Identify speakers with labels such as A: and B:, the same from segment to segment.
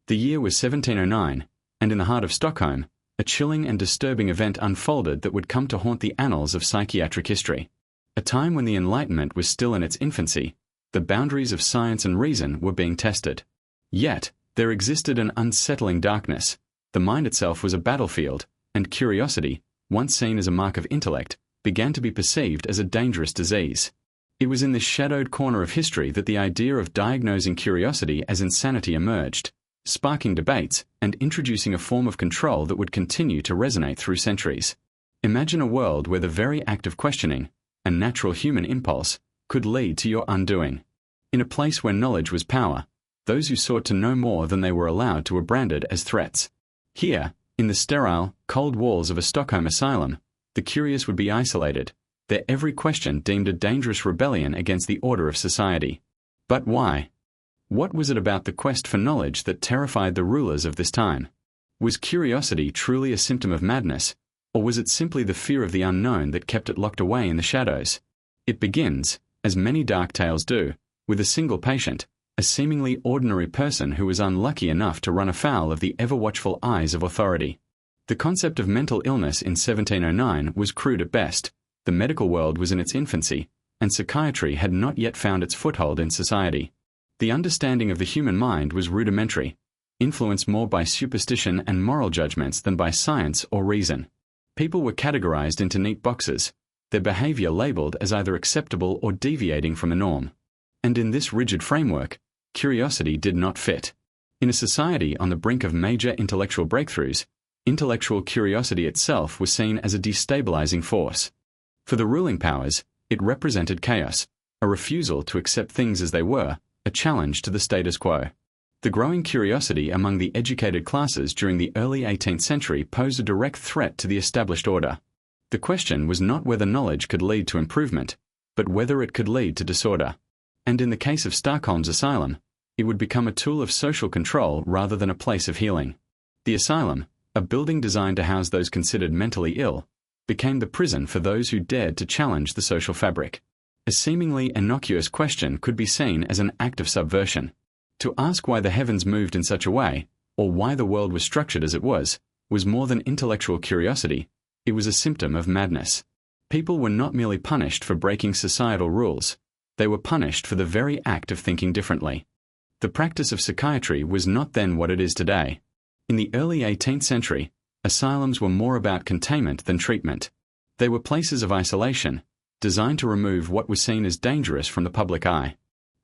A: The year was 1709, and in the heart of Stockholm, a chilling and disturbing event unfolded that would come to haunt the annals of psychiatric history. A time when the Enlightenment was still in its infancy, the boundaries of science and reason were being tested. Yet, there existed an unsettling darkness. The mind itself was a battlefield, and curiosity, once seen as a mark of intellect, began to be perceived as a dangerous disease. It was in this shadowed corner of history that the idea of diagnosing curiosity as insanity emerged, sparking debates and introducing a form of control that would continue to resonate through centuries. Imagine a world where the very act of questioning, a natural human impulse, could lead to your undoing. In a place where knowledge was power, those who sought to know more than they were allowed to were branded as threats. Here, in the sterile, cold walls of a Stockholm asylum, the curious would be isolated, their every question deemed a dangerous rebellion against the order of society. But why? What was it about the quest for knowledge that terrified the rulers of this time? Was curiosity truly a symptom of madness, or was it simply the fear of the unknown that kept it locked away in the shadows? It begins, as many dark tales do, with a single patient, a seemingly ordinary person who was unlucky enough to run afoul of the ever-watchful eyes of authority. The concept of mental illness in 1709 was crude at best, the medical world was in its infancy, and psychiatry had not yet found its foothold in society. The understanding of the human mind was rudimentary, influenced more by superstition and moral judgments than by science or reason. People were categorized into neat boxes, their behavior labeled as either acceptable or deviating from a norm. And in this rigid framework, curiosity did not fit. In a society on the brink of major intellectual breakthroughs, intellectual curiosity itself was seen as a destabilizing force. For the ruling powers, it represented chaos, a refusal to accept things as they were, a challenge to the status quo. The growing curiosity among the educated classes during the early 18th century posed a direct threat to the established order. The question was not whether knowledge could lead to improvement, but whether it could lead to disorder. And in the case of Stockholm's asylum, it would become a tool of social control rather than a place of healing. The asylum, a building designed to house those considered mentally ill, became the prison for those who dared to challenge the social fabric. A seemingly innocuous question could be seen as an act of subversion. To ask why the heavens moved in such a way, or why the world was structured as it was more than intellectual curiosity, it was a symptom of madness. People were not merely punished for breaking societal rules, they were punished for the very act of thinking differently. The practice of psychiatry was not then what it is today. In the early 18th century, asylums were more about containment than treatment. They were places of isolation, designed to remove what was seen as dangerous from the public eye.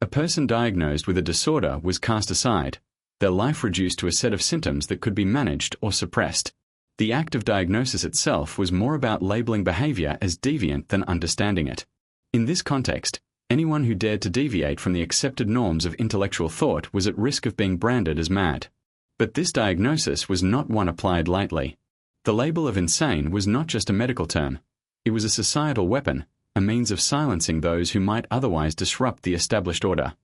A: A person diagnosed with a disorder was cast aside, their life reduced to a set of symptoms that could be managed or suppressed. The act of diagnosis itself was more about labeling behavior as deviant than understanding it. In this context, anyone who dared to deviate from the accepted norms of intellectual thought was at risk of being branded as mad. But this diagnosis was not one applied lightly. The label of insane was not just a medical term. It was a societal weapon, a means of silencing those who might otherwise disrupt the established order.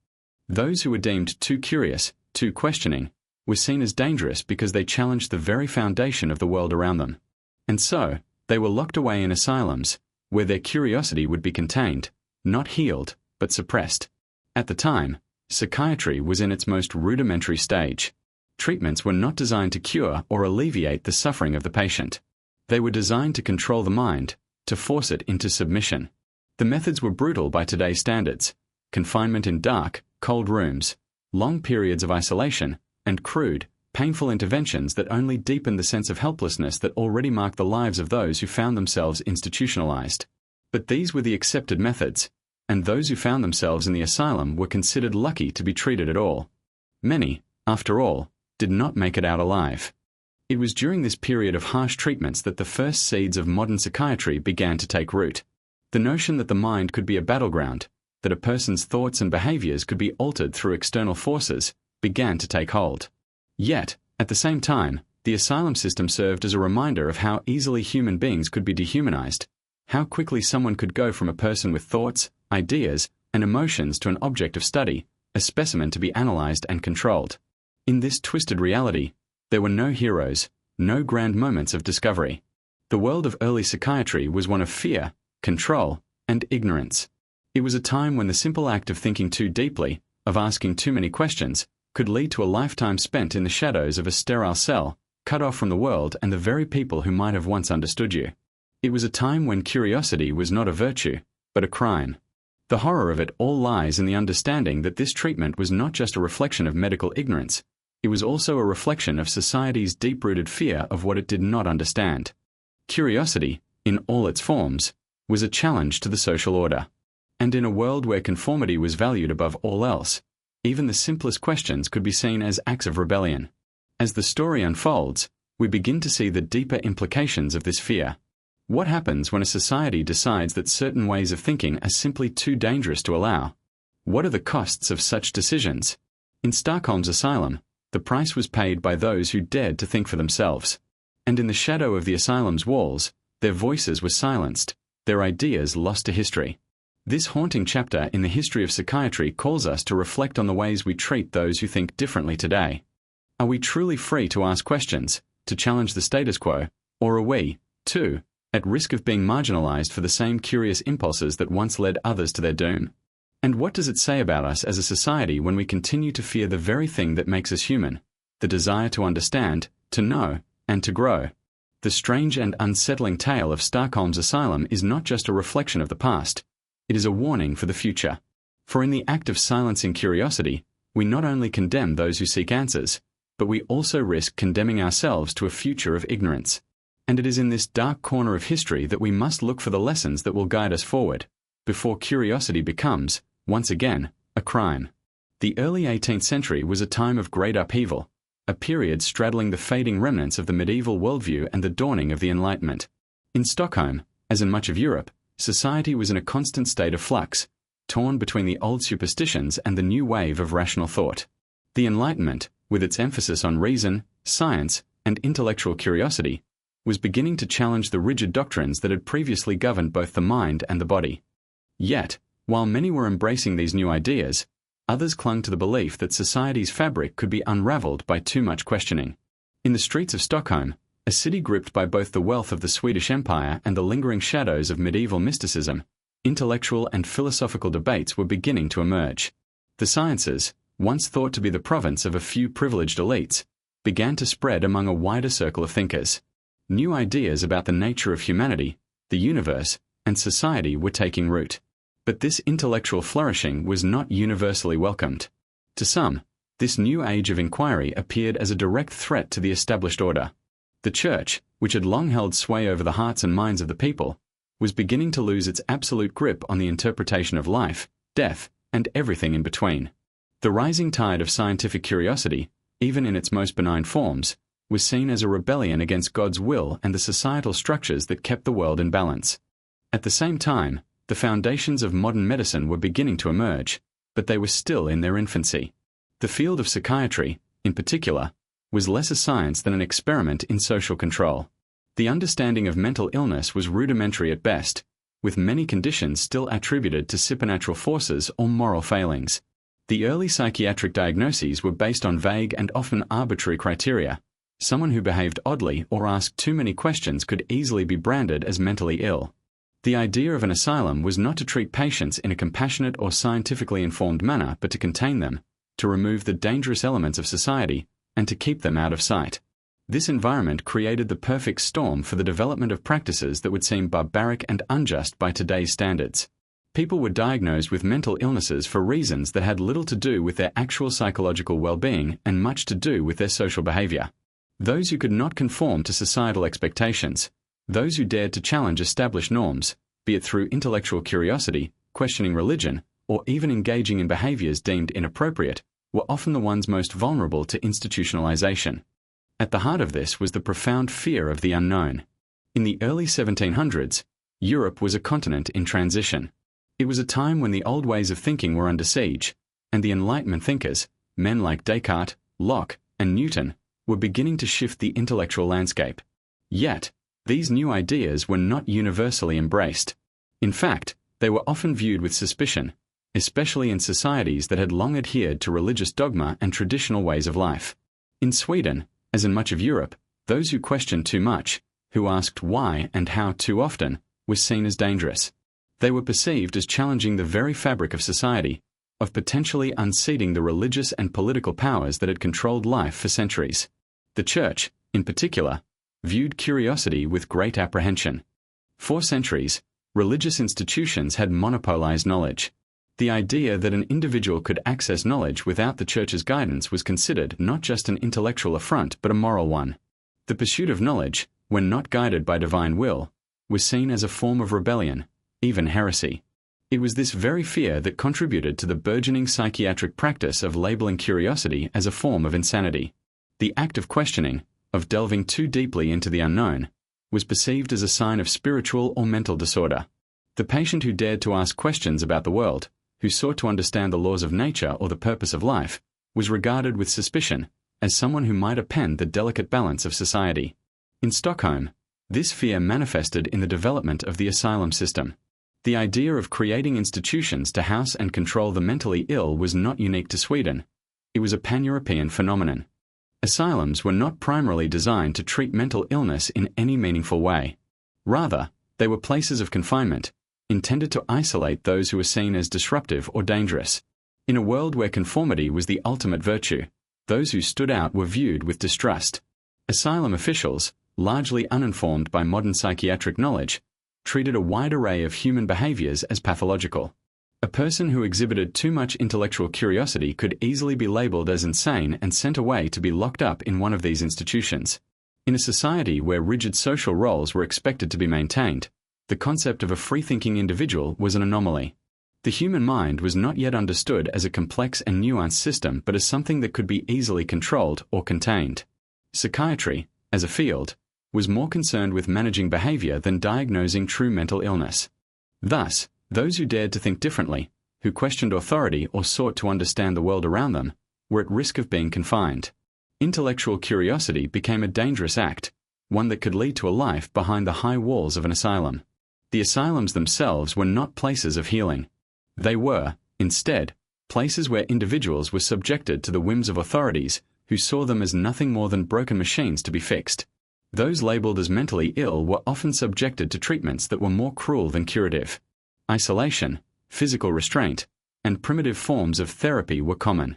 A: Those who were deemed too curious, too questioning, were seen as dangerous because they challenged the very foundation of the world around them. And so, they were locked away in asylums, where their curiosity would be contained, not healed, but suppressed. At the time, psychiatry was in its most rudimentary stage. Treatments were not designed to cure or alleviate the suffering of the patient. They were designed to control the mind, to force it into submission. The methods were brutal by today's standards: confinement in dark, cold rooms, long periods of isolation, and crude, painful interventions that only deepened the sense of helplessness that already marked the lives of those who found themselves institutionalized. But these were the accepted methods, and those who found themselves in the asylum were considered lucky to be treated at all. Many, after all, did not make it out alive. It was during this period of harsh treatments that the first seeds of modern psychiatry began to take root. The notion that the mind could be a battleground, that a person's thoughts and behaviors could be altered through external forces, began to take hold. Yet, at the same time, the asylum system served as a reminder of how easily human beings could be dehumanized, how quickly someone could go from a person with thoughts, ideas, and emotions to an object of study, a specimen to be analyzed and controlled. In this twisted reality, there were no heroes, no grand moments of discovery. The world of early psychiatry was one of fear, control, and ignorance. It was a time when the simple act of thinking too deeply, of asking too many questions, could lead to a lifetime spent in the shadows of a sterile cell, cut off from the world and the very people who might have once understood you. It was a time when curiosity was not a virtue, but a crime. The horror of it all lies in the understanding that this treatment was not just a reflection of medical ignorance, it was also a reflection of society's deep-rooted fear of what it did not understand. Curiosity, in all its forms, was a challenge to the social order. And in a world where conformity was valued above all else, even the simplest questions could be seen as acts of rebellion. As the story unfolds, we begin to see the deeper implications of this fear. What happens when a society decides that certain ways of thinking are simply too dangerous to allow? What are the costs of such decisions? In Stockholm's Asylum, the price was paid by those who dared to think for themselves. And in the shadow of the asylum's walls, their voices were silenced, their ideas lost to history. This haunting chapter in the history of psychiatry calls us to reflect on the ways we treat those who think differently today. Are we truly free to ask questions, to challenge the status quo, or are we, too, at risk of being marginalized for the same curious impulses that once led others to their doom? And what does it say about us as a society when we continue to fear the very thing that makes us human, the desire to understand, to know, and to grow? The strange and unsettling tale of Stockholm's Asylum is not just a reflection of the past, it is a warning for the future. For in the act of silencing curiosity, we not only condemn those who seek answers, but we also risk condemning ourselves to a future of ignorance. And it is in this dark corner of history that we must look for the lessons that will guide us forward, before curiosity becomes, once again, a crime. The early 18th century was a time of great upheaval, a period straddling the fading remnants of the medieval worldview and the dawning of the Enlightenment. In Stockholm, as in much of Europe, society was in a constant state of flux, torn between the old superstitions and the new wave of rational thought. The Enlightenment, with its emphasis on reason, science, and intellectual curiosity, was beginning to challenge the rigid doctrines that had previously governed both the mind and the body. Yet, while many were embracing these new ideas, others clung to the belief that society's fabric could be unraveled by too much questioning. In the streets of Stockholm, a city gripped by both the wealth of the Swedish Empire and the lingering shadows of medieval mysticism, intellectual and philosophical debates were beginning to emerge. The sciences, once thought to be the province of a few privileged elites, began to spread among a wider circle of thinkers. New ideas about the nature of humanity, the universe, and society were taking root. But this intellectual flourishing was not universally welcomed. To some, this new age of inquiry appeared as a direct threat to the established order. The Church, which had long held sway over the hearts and minds of the people, was beginning to lose its absolute grip on the interpretation of life, death, and everything in between. The rising tide of scientific curiosity, even in its most benign forms, was seen as a rebellion against God's will and the societal structures that kept the world in balance. At the same time, the foundations of modern medicine were beginning to emerge, but they were still in their infancy. The field of psychiatry, in particular, was less a science than an experiment in social control. The understanding of mental illness was rudimentary at best, with many conditions still attributed to supernatural forces or moral failings. The early psychiatric diagnoses were based on vague and often arbitrary criteria. Someone who behaved oddly or asked too many questions could easily be branded as mentally ill. The idea of an asylum was not to treat patients in a compassionate or scientifically informed manner, but to contain them, to remove the dangerous elements of society, and to keep them out of sight. This environment created the perfect storm for the development of practices that would seem barbaric and unjust by today's standards. People were diagnosed with mental illnesses for reasons that had little to do with their actual psychological well-being and much to do with their social behavior. Those who could not conform to societal expectations, those who dared to challenge established norms, be it through intellectual curiosity, questioning religion, or even engaging in behaviors deemed inappropriate, were often the ones most vulnerable to institutionalization. At the heart of this was the profound fear of the unknown. In the early 1700s, Europe was a continent in transition. It was a time when the old ways of thinking were under siege, and the Enlightenment thinkers, men like Descartes, Locke, and Newton, were beginning to shift the intellectual landscape. Yet, these new ideas were not universally embraced. In fact, they were often viewed with suspicion, especially in societies that had long adhered to religious dogma and traditional ways of life. In Sweden, as in much of Europe, those who questioned too much, who asked why and how too often, were seen as dangerous. They were perceived as challenging the very fabric of society, of potentially unseating the religious and political powers that had controlled life for centuries. The Church, in particular, viewed curiosity with great apprehension. For centuries, religious institutions had monopolized knowledge. The idea that an individual could access knowledge without the Church's guidance was considered not just an intellectual affront but a moral one. The pursuit of knowledge, when not guided by divine will, was seen as a form of rebellion, even heresy. It was this very fear that contributed to the burgeoning psychiatric practice of labeling curiosity as a form of insanity. The act of questioning, of delving too deeply into the unknown, was perceived as a sign of spiritual or mental disorder. The patient who dared to ask questions about the world, who sought to understand the laws of nature or the purpose of life, was regarded with suspicion as someone who might upend the delicate balance of society. In Stockholm, this fear manifested in the development of the asylum system. The idea of creating institutions to house and control the mentally ill was not unique to Sweden. It was a pan-European phenomenon. Asylums were not primarily designed to treat mental illness in any meaningful way. Rather, they were places of confinement, intended to isolate those who were seen as disruptive or dangerous. In a world where conformity was the ultimate virtue, those who stood out were viewed with distrust. Asylum officials, largely uninformed by modern psychiatric knowledge, treated a wide array of human behaviors as pathological. A person who exhibited too much intellectual curiosity could easily be labeled as insane and sent away to be locked up in one of these institutions. In a society where rigid social roles were expected to be maintained, the concept of a free-thinking individual was an anomaly. The human mind was not yet understood as a complex and nuanced system but as something that could be easily controlled or contained. Psychiatry, as a field, was more concerned with managing behavior than diagnosing true mental illness. Thus, those who dared to think differently, who questioned authority or sought to understand the world around them, were at risk of being confined. Intellectual curiosity became a dangerous act, one that could lead to a life behind the high walls of an asylum. The asylums themselves were not places of healing. They were, instead, places where individuals were subjected to the whims of authorities who saw them as nothing more than broken machines to be fixed. Those labeled as mentally ill were often subjected to treatments that were more cruel than curative. Isolation, physical restraint, and primitive forms of therapy were common.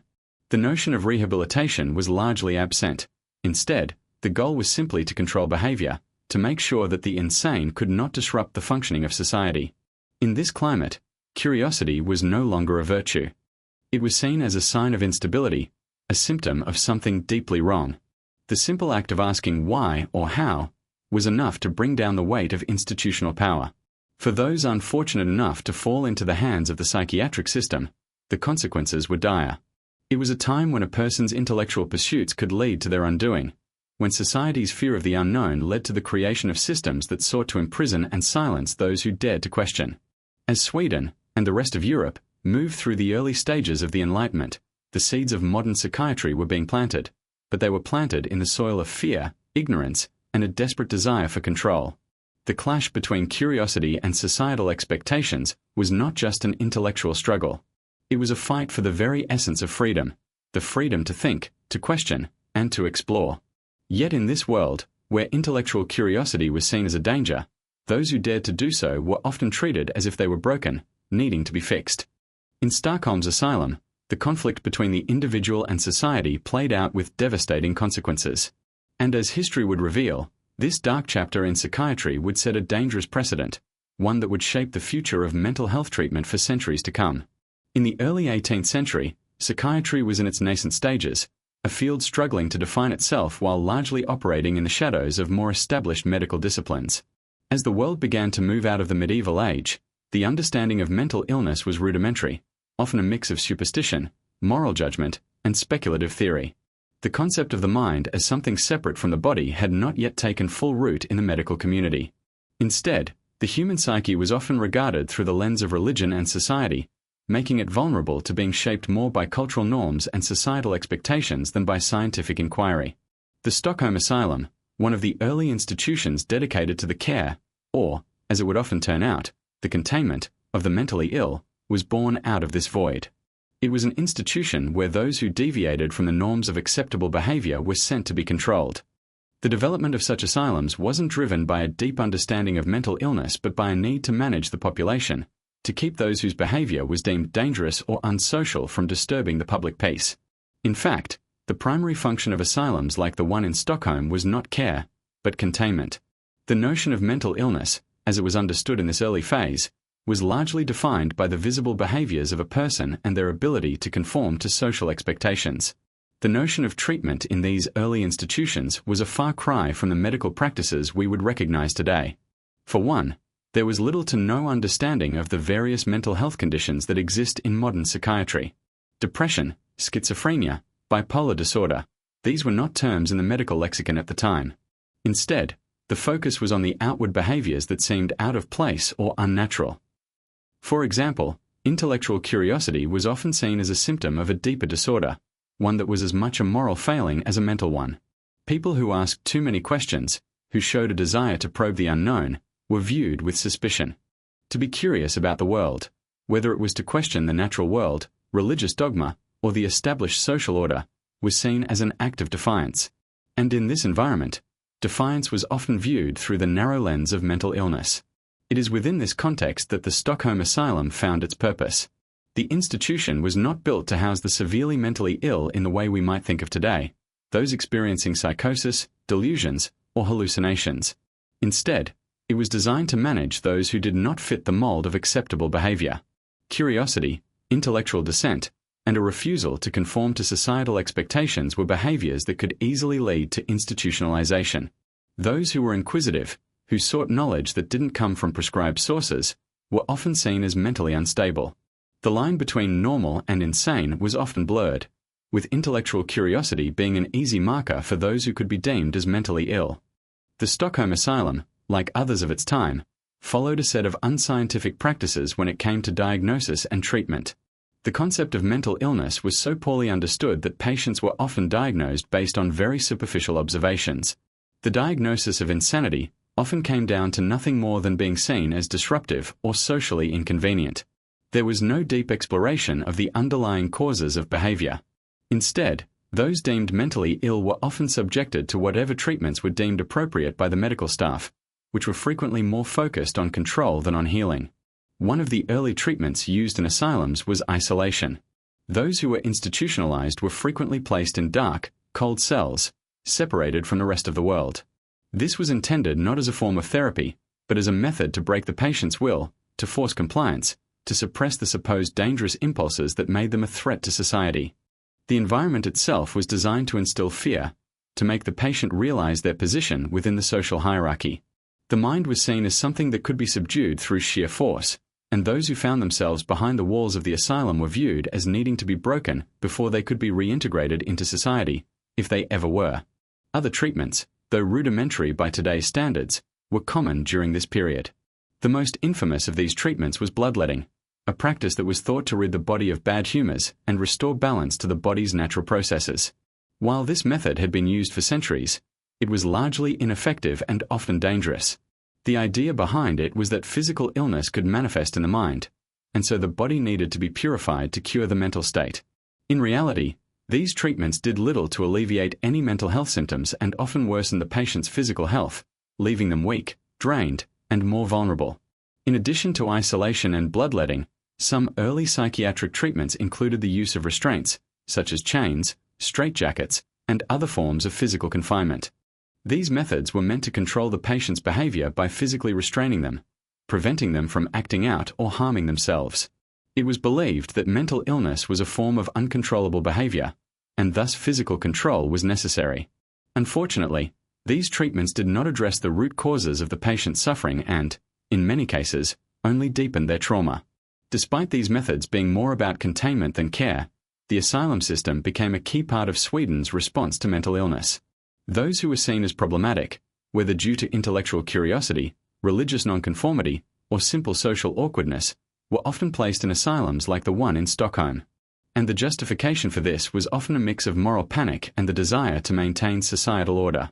A: The notion of rehabilitation was largely absent. Instead, the goal was simply to control behavior, to make sure that the insane could not disrupt the functioning of society. In this climate, curiosity was no longer a virtue. It was seen as a sign of instability, a symptom of something deeply wrong. The simple act of asking why or how was enough to bring down the weight of institutional power. For those unfortunate enough to fall into the hands of the psychiatric system, the consequences were dire. It was a time when a person's intellectual pursuits could lead to their undoing, when society's fear of the unknown led to the creation of systems that sought to imprison and silence those who dared to question. As Sweden, and the rest of Europe, moved through the early stages of the Enlightenment, the seeds of modern psychiatry were being planted, but they were planted in the soil of fear, ignorance, and a desperate desire for control. The clash between curiosity and societal expectations was not just an intellectual struggle. It was a fight for the very essence of freedom, the freedom to think, to question, and to explore. Yet in this world, where intellectual curiosity was seen as a danger, those who dared to do so were often treated as if they were broken, needing to be fixed. In Stockholm's asylum, the conflict between the individual and society played out with devastating consequences. And as history would reveal, this dark chapter in psychiatry would set a dangerous precedent, one that would shape the future of mental health treatment for centuries to come. In the early 18th century, psychiatry was in its nascent stages, a field struggling to define itself while largely operating in the shadows of more established medical disciplines. As the world began to move out of the medieval age, the understanding of mental illness was rudimentary, often a mix of superstition, moral judgment, and speculative theory. The concept of the mind as something separate from the body had not yet taken full root in the medical community. Instead, the human psyche was often regarded through the lens of religion and society, making it vulnerable to being shaped more by cultural norms and societal expectations than by scientific inquiry. The Stockholm Asylum, one of the early institutions dedicated to the care, or, as it would often turn out, the containment, of the mentally ill, was born out of this void. It was an institution where those who deviated from the norms of acceptable behavior were sent to be controlled. The development of such asylums wasn't driven by a deep understanding of mental illness but by a need to manage the population, to keep those whose behavior was deemed dangerous or unsocial from disturbing the public peace. In fact, the primary function of asylums like the one in Stockholm was not care, but containment. The notion of mental illness, as it was understood in this early phase, was largely defined by the visible behaviors of a person and their ability to conform to social expectations. The notion of treatment in these early institutions was a far cry from the medical practices we would recognize today. For one, there was little to no understanding of the various mental health conditions that exist in modern psychiatry. Depression, schizophrenia, bipolar disorder, these were not terms in the medical lexicon at the time. Instead, the focus was on the outward behaviors that seemed out of place or unnatural. For example, intellectual curiosity was often seen as a symptom of a deeper disorder, one that was as much a moral failing as a mental one. People who asked too many questions, who showed a desire to probe the unknown, were viewed with suspicion. To be curious about the world, whether it was to question the natural world, religious dogma, or the established social order, was seen as an act of defiance. And in this environment, defiance was often viewed through the narrow lens of mental illness. It is within this context that the Stockholm Asylum found its purpose. The institution was not built to house the severely mentally ill in the way we might think of today, those experiencing psychosis, delusions, or hallucinations. Instead, it was designed to manage those who did not fit the mold of acceptable behavior. Curiosity, intellectual dissent, and a refusal to conform to societal expectations were behaviors that could easily lead to institutionalization. Those who were inquisitive, who sought knowledge that didn't come from prescribed sources, were often seen as mentally unstable. The line between normal and insane was often blurred, with intellectual curiosity being an easy marker for those who could be deemed as mentally ill. The Stockholm Asylum, like others of its time, followed a set of unscientific practices when it came to diagnosis and treatment. The concept of mental illness was so poorly understood that patients were often diagnosed based on very superficial observations. The diagnosis of insanity often came down to nothing more than being seen as disruptive or socially inconvenient. There was no deep exploration of the underlying causes of behavior. Instead, those deemed mentally ill were often subjected to whatever treatments were deemed appropriate by the medical staff, which were frequently more focused on control than on healing. One of the early treatments used in asylums was isolation. Those who were institutionalized were frequently placed in dark, cold cells, separated from the rest of the world. This was intended not as a form of therapy, but as a method to break the patient's will, to force compliance, to suppress the supposed dangerous impulses that made them a threat to society. The environment itself was designed to instill fear, to make the patient realize their position within the social hierarchy. The mind was seen as something that could be subdued through sheer force, and those who found themselves behind the walls of the asylum were viewed as needing to be broken before they could be reintegrated into society, if they ever were. Other treatments, though rudimentary by today's standards, were common during this period. The most infamous of these treatments was bloodletting, a practice that was thought to rid the body of bad humors and restore balance to the body's natural processes. While this method had been used for centuries, it was largely ineffective and often dangerous. The idea behind it was that physical illness could manifest in the mind, and so the body needed to be purified to cure the mental state. In reality, these treatments did little to alleviate any mental health symptoms and often worsened the patient's physical health, leaving them weak, drained, and more vulnerable. In addition to isolation and bloodletting, some early psychiatric treatments included the use of restraints, such as chains, straitjackets, and other forms of physical confinement. These methods were meant to control the patient's behavior by physically restraining them, preventing them from acting out or harming themselves. It was believed that mental illness was a form of uncontrollable behavior, and thus physical control was necessary. Unfortunately, these treatments did not address the root causes of the patient's suffering and, in many cases, only deepened their trauma. Despite these methods being more about containment than care, the asylum system became a key part of Sweden's response to mental illness. Those who were seen as problematic, whether due to intellectual curiosity, religious nonconformity, or simple social awkwardness, were often placed in asylums like the one in Stockholm. And the justification for this was often a mix of moral panic and the desire to maintain societal order.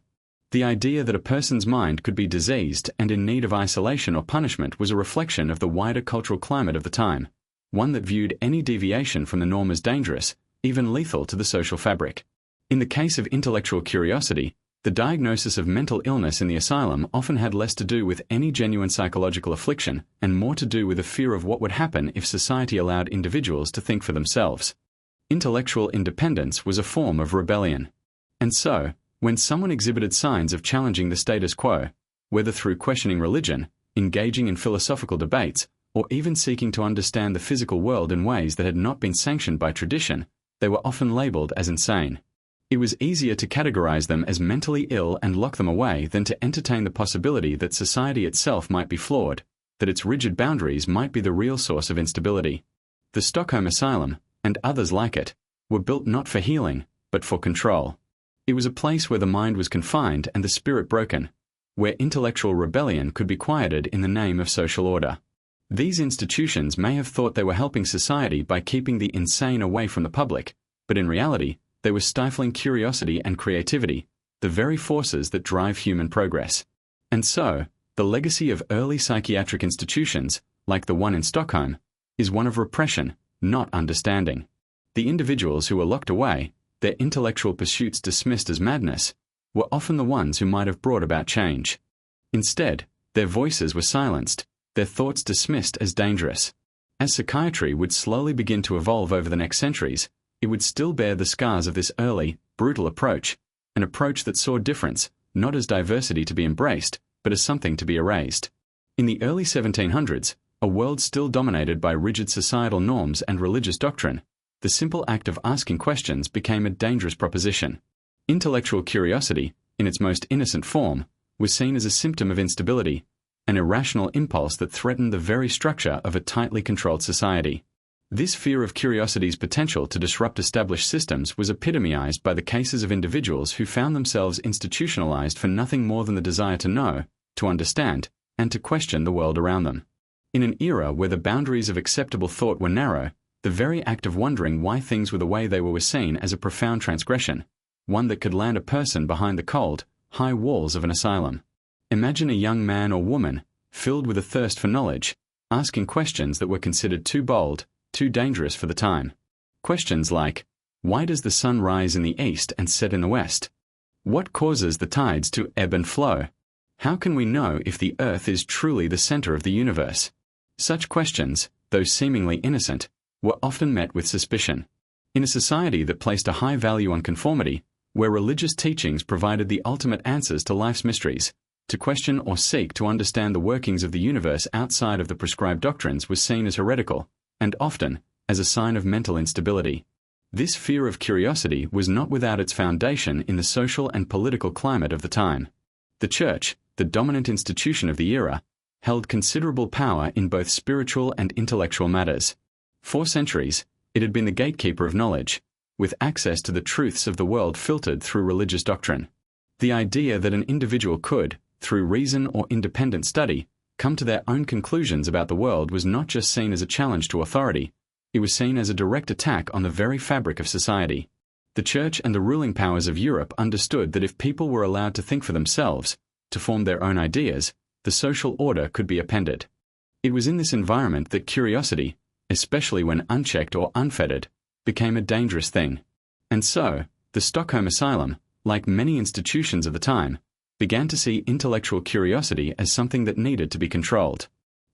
A: The idea that a person's mind could be diseased and in need of isolation or punishment was a reflection of the wider cultural climate of the time, one that viewed any deviation from the norm as dangerous, even lethal to the social fabric. In the case of intellectual curiosity, The diagnosis of mental illness in the asylum often had less to do with any genuine psychological affliction and more to do with a fear of what would happen if society allowed individuals to think for themselves. Intellectual independence was a form of rebellion. And so, when someone exhibited signs of challenging the status quo, whether through questioning religion, engaging in philosophical debates, or even seeking to understand the physical world in ways that had not been sanctioned by tradition, they were often labeled as insane. It was easier to categorize them as mentally ill and lock them away than to entertain the possibility that society itself might be flawed, that its rigid boundaries might be the real source of instability. The Stockholm Asylum, and others like it, were built not for healing, but for control. It was a place where the mind was confined and the spirit broken, where intellectual rebellion could be quieted in the name of social order. These institutions may have thought they were helping society by keeping the insane away from the public, but in reality, they were stifling curiosity and creativity, the very forces that drive human progress. And so, the legacy of early psychiatric institutions, like the one in Stockholm, is one of repression, not understanding. The individuals who were locked away, their intellectual pursuits dismissed as madness, were often the ones who might have brought about change. Instead, their voices were silenced, their thoughts dismissed as dangerous. As psychiatry would slowly begin to evolve over the next centuries, it would still bear the scars of this early, brutal approach, an approach that saw difference, not as diversity to be embraced, but as something to be erased. In the early 1700s, a world still dominated by rigid societal norms and religious doctrine, the simple act of asking questions became a dangerous proposition. Intellectual curiosity, in its most innocent form, was seen as a symptom of instability, an irrational impulse that threatened the very structure of a tightly controlled society. This fear of curiosity's potential to disrupt established systems was epitomized by the cases of individuals who found themselves institutionalized for nothing more than the desire to know, to understand, and to question the world around them. In an era where the boundaries of acceptable thought were narrow, the very act of wondering why things were the way they were was seen as a profound transgression, one that could land a person behind the cold, high walls of an asylum. Imagine a young man or woman, filled with a thirst for knowledge, asking questions that were considered too bold, too dangerous for the time. Questions like, why does the sun rise in the east and set in the west? What causes the tides to ebb and flow? How can we know if the earth is truly the center of the universe? Such questions, though seemingly innocent, were often met with suspicion. In a society that placed a high value on conformity, where religious teachings provided the ultimate answers to life's mysteries, to question or seek to understand the workings of the universe outside of the prescribed doctrines was seen as heretical, and often as a sign of mental instability. This fear of curiosity was not without its foundation in the social and political climate of the time. The Church, the dominant institution of the era, held considerable power in both spiritual and intellectual matters. For centuries, it had been the gatekeeper of knowledge, with access to the truths of the world filtered through religious doctrine. The idea that an individual could, through reason or independent study, come to their own conclusions about the world was not just seen as a challenge to authority, it was seen as a direct attack on the very fabric of society. The Church and the ruling powers of Europe understood that if people were allowed to think for themselves, to form their own ideas, the social order could be upended. It was in this environment that curiosity, especially when unchecked or unfettered, became a dangerous thing. And so, the Stockholm Asylum, like many institutions of the time, began to see intellectual curiosity as something that needed to be controlled.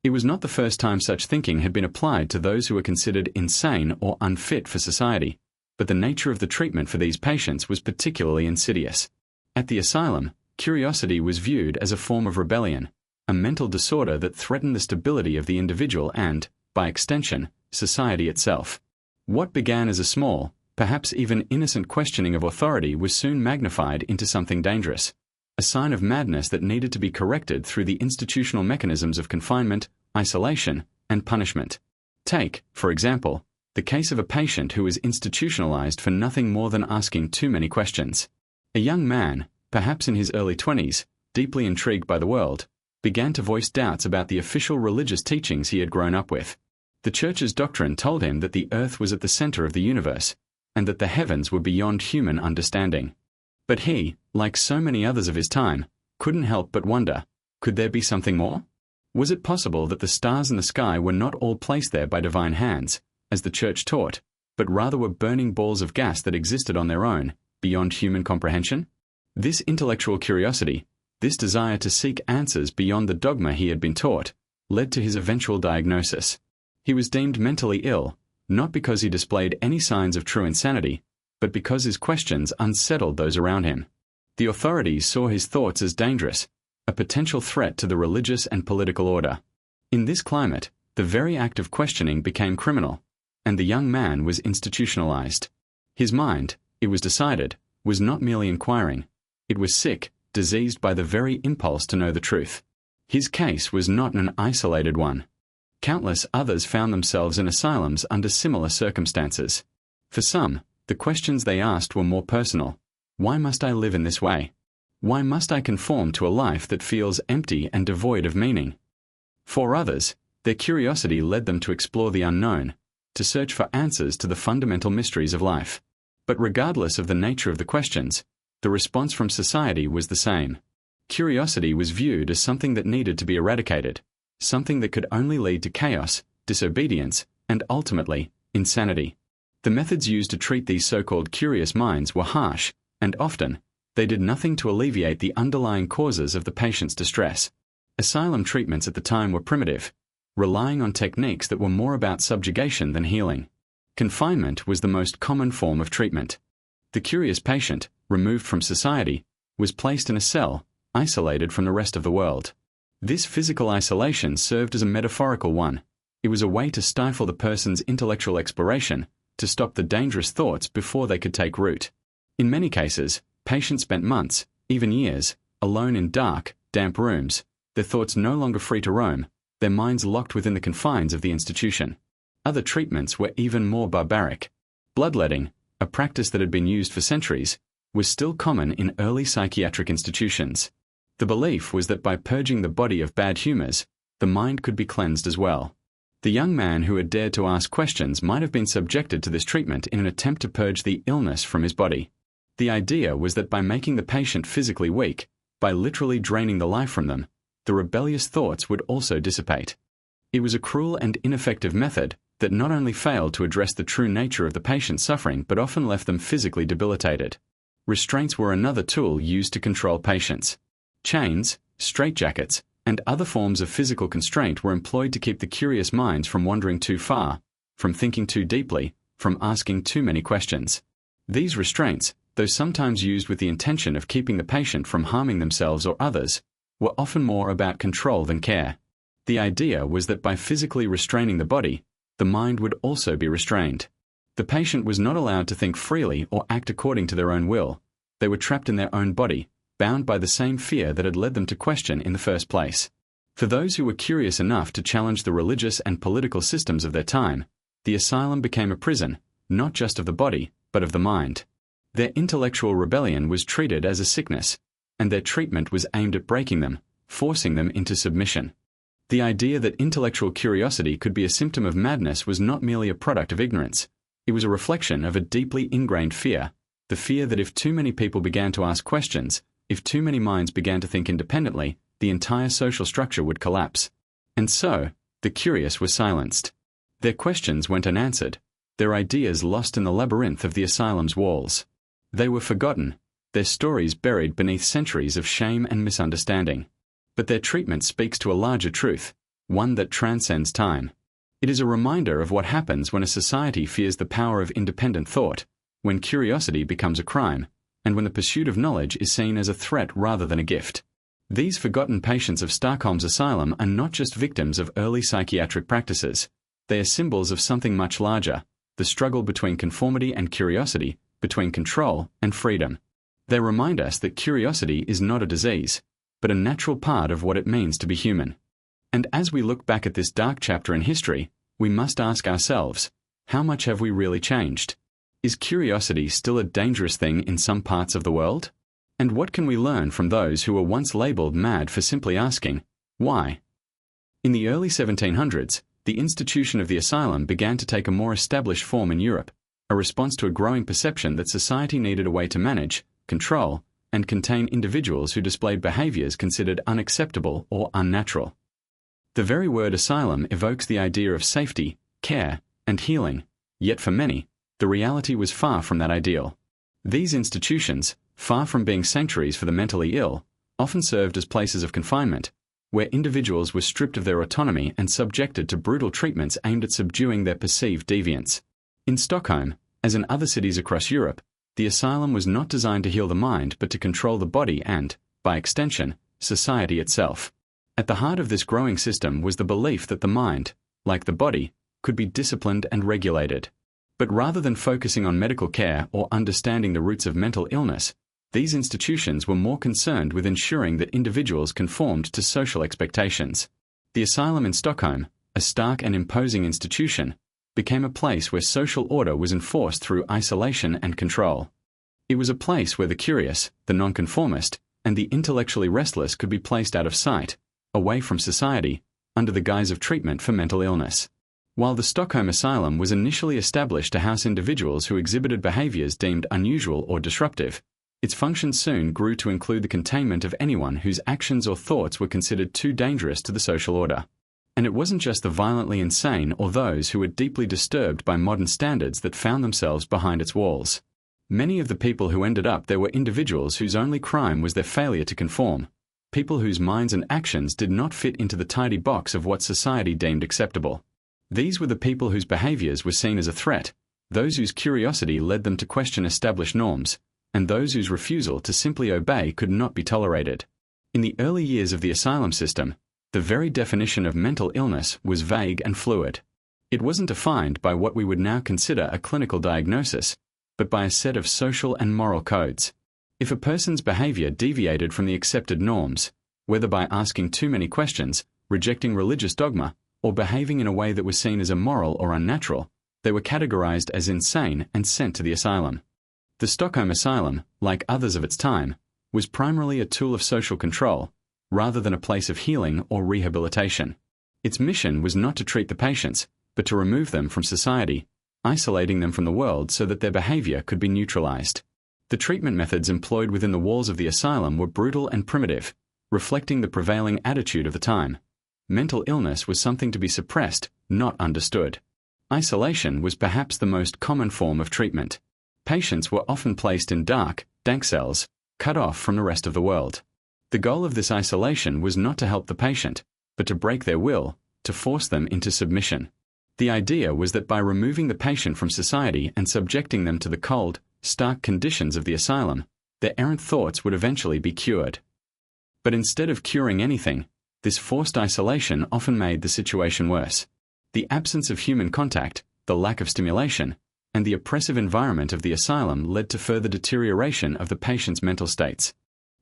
A: It was not the first time such thinking had been applied to those who were considered insane or unfit for society, but the nature of the treatment for these patients was particularly insidious. At the asylum, curiosity was viewed as a form of rebellion, a mental disorder that threatened the stability of the individual and, by extension, society itself. What began as a small, perhaps even innocent questioning of authority was soon magnified into something dangerous, a sign of madness that needed to be corrected through the institutional mechanisms of confinement, isolation, and punishment. Take, for example, the case of a patient who was institutionalized for nothing more than asking too many questions. A young man, perhaps in his early 20s, deeply intrigued by the world, began to voice doubts about the official religious teachings he had grown up with. The Church's doctrine told him that the earth was at the center of the universe, and that the heavens were beyond human understanding. But he, like so many others of his time, couldn't help but wonder, could there be something more? Was it possible that the stars in the sky were not all placed there by divine hands, as the Church taught, but rather were burning balls of gas that existed on their own, beyond human comprehension? This intellectual curiosity, this desire to seek answers beyond the dogma he had been taught, led to his eventual diagnosis. He was deemed mentally ill, not because he displayed any signs of true insanity, but because his questions unsettled those around him. The authorities saw his thoughts as dangerous, a potential threat to the religious and political order. In this climate, the very act of questioning became criminal, and the young man was institutionalized. His mind, it was decided, was not merely inquiring. It was sick, diseased by the very impulse to know the truth. His case was not an isolated one. Countless others found themselves in asylums under similar circumstances. For some, the questions they asked were more personal. Why must I live in this way? Why must I conform to a life that feels empty and devoid of meaning? For others, their curiosity led them to explore the unknown, to search for answers to the fundamental mysteries of life. But regardless of the nature of the questions, the response from society was the same. Curiosity was viewed as something that needed to be eradicated, something that could only lead to chaos, disobedience, and ultimately, insanity. The methods used to treat these so-called curious minds were harsh, and often, they did nothing to alleviate the underlying causes of the patient's distress. Asylum treatments at the time were primitive, relying on techniques that were more about subjugation than healing. Confinement was the most common form of treatment. The curious patient, removed from society, was placed in a cell, isolated from the rest of the world. This physical isolation served as a metaphorical one. It was a way to stifle the person's intellectual exploration, to stop the dangerous thoughts before they could take root. In many cases, patients spent months, even years, alone in dark, damp rooms, their thoughts no longer free to roam, their minds locked within the confines of the institution. Other treatments were even more barbaric. Bloodletting, a practice that had been used for centuries, was still common in early psychiatric institutions. The belief was that by purging the body of bad humors, the mind could be cleansed as well. The young man who had dared to ask questions might have been subjected to this treatment in an attempt to purge the illness from his body. The idea was that by making the patient physically weak, by literally draining the life from them, the rebellious thoughts would also dissipate. It was a cruel and ineffective method that not only failed to address the true nature of the patient's suffering but often left them physically debilitated. Restraints were another tool used to control patients. Chains, straitjackets, and other forms of physical constraint were employed to keep the curious minds from wandering too far, from thinking too deeply, from asking too many questions. These restraints, though sometimes used with the intention of keeping the patient from harming themselves or others, were often more about control than care. The idea was that by physically restraining the body, the mind would also be restrained. The patient was not allowed to think freely or act according to their own will. They were trapped in their own body, bound by the same fear that had led them to question in the first place. For those who were curious enough to challenge the religious and political systems of their time, the asylum became a prison, not just of the body, but of the mind. Their intellectual rebellion was treated as a sickness, and their treatment was aimed at breaking them, forcing them into submission. The idea that intellectual curiosity could be a symptom of madness was not merely a product of ignorance. It was a reflection of a deeply ingrained fear, the fear that if too many people began to ask questions, if too many minds began to think independently, the entire social structure would collapse. And so, the curious were silenced. Their questions went unanswered, their ideas lost in the labyrinth of the asylum's walls. They were forgotten, their stories buried beneath centuries of shame and misunderstanding. But their treatment speaks to a larger truth, one that transcends time. It is a reminder of what happens when a society fears the power of independent thought, when curiosity becomes a crime, and when the pursuit of knowledge is seen as a threat rather than a gift. These forgotten patients of Stockholm's asylum are not just victims of early psychiatric practices. They are symbols of something much larger, the struggle between conformity and curiosity, between control and freedom. They remind us that curiosity is not a disease, but a natural part of what it means to be human. And as we look back at this dark chapter in history, we must ask ourselves, how much have we really changed? Is curiosity still a dangerous thing in some parts of the world? And what can we learn from those who were once labeled mad for simply asking, why? In the early 1700s, the institution of the asylum began to take a more established form in Europe, a response to a growing perception that society needed a way to manage, control, and contain individuals who displayed behaviors considered unacceptable or unnatural. The very word asylum evokes the idea of safety, care, and healing, yet for many, the reality was far from that ideal. These institutions, far from being sanctuaries for the mentally ill, often served as places of confinement, where individuals were stripped of their autonomy and subjected to brutal treatments aimed at subduing their perceived deviance. In Stockholm, as in other cities across Europe, the asylum was not designed to heal the mind but to control the body and, by extension, society itself. At the heart of this growing system was the belief that the mind, like the body, could be disciplined and regulated. But rather than focusing on medical care or understanding the roots of mental illness, these institutions were more concerned with ensuring that individuals conformed to social expectations. The asylum in Stockholm, a stark and imposing institution, became a place where social order was enforced through isolation and control. It was a place where the curious, the nonconformist, and the intellectually restless could be placed out of sight, away from society, under the guise of treatment for mental illness. While the Stockholm Asylum was initially established to house individuals who exhibited behaviors deemed unusual or disruptive, its function soon grew to include the containment of anyone whose actions or thoughts were considered too dangerous to the social order. And it wasn't just the violently insane or those who were deeply disturbed by modern standards that found themselves behind its walls. Many of the people who ended up there were individuals whose only crime was their failure to conform, people whose minds and actions did not fit into the tidy box of what society deemed acceptable. These were the people whose behaviors were seen as a threat, those whose curiosity led them to question established norms, and those whose refusal to simply obey could not be tolerated. In the early years of the asylum system, the very definition of mental illness was vague and fluid. It wasn't defined by what we would now consider a clinical diagnosis, but by a set of social and moral codes. If a person's behavior deviated from the accepted norms, whether by asking too many questions, rejecting religious dogma, or behaving in a way that was seen as immoral or unnatural, they were categorized as insane and sent to the asylum. The Stockholm Asylum, like others of its time, was primarily a tool of social control, rather than a place of healing or rehabilitation. Its mission was not to treat the patients, but to remove them from society, isolating them from the world so that their behavior could be neutralized. The treatment methods employed within the walls of the asylum were brutal and primitive, reflecting the prevailing attitude of the time. Mental illness was something to be suppressed, not understood. Isolation was perhaps the most common form of treatment. Patients were often placed in dark, dank cells, cut off from the rest of the world. The goal of this isolation was not to help the patient, but to break their will, to force them into submission. The idea was that by removing the patient from society and subjecting them to the cold, stark conditions of the asylum, their errant thoughts would eventually be cured. But instead of curing anything, this forced isolation often made the situation worse. The absence of human contact, the lack of stimulation, and the oppressive environment of the asylum led to further deterioration of the patient's mental states.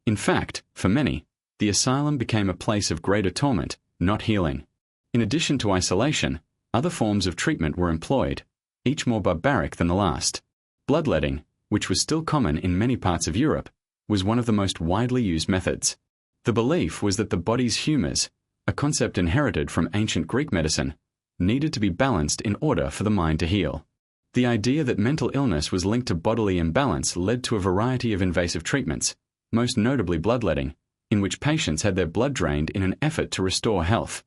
A: In fact, for many, the asylum became a place of greater torment, not healing. In addition to isolation, other forms of treatment were employed, each more barbaric than the last. Bloodletting, which was still common in many parts of Europe, was one of the most widely used methods. The belief was that the body's humors, a concept inherited from ancient Greek medicine, needed to be balanced in order for the mind to heal. The idea that mental illness was linked to bodily imbalance led to a variety of invasive treatments, most notably bloodletting, in which patients had their blood drained in an effort to restore health.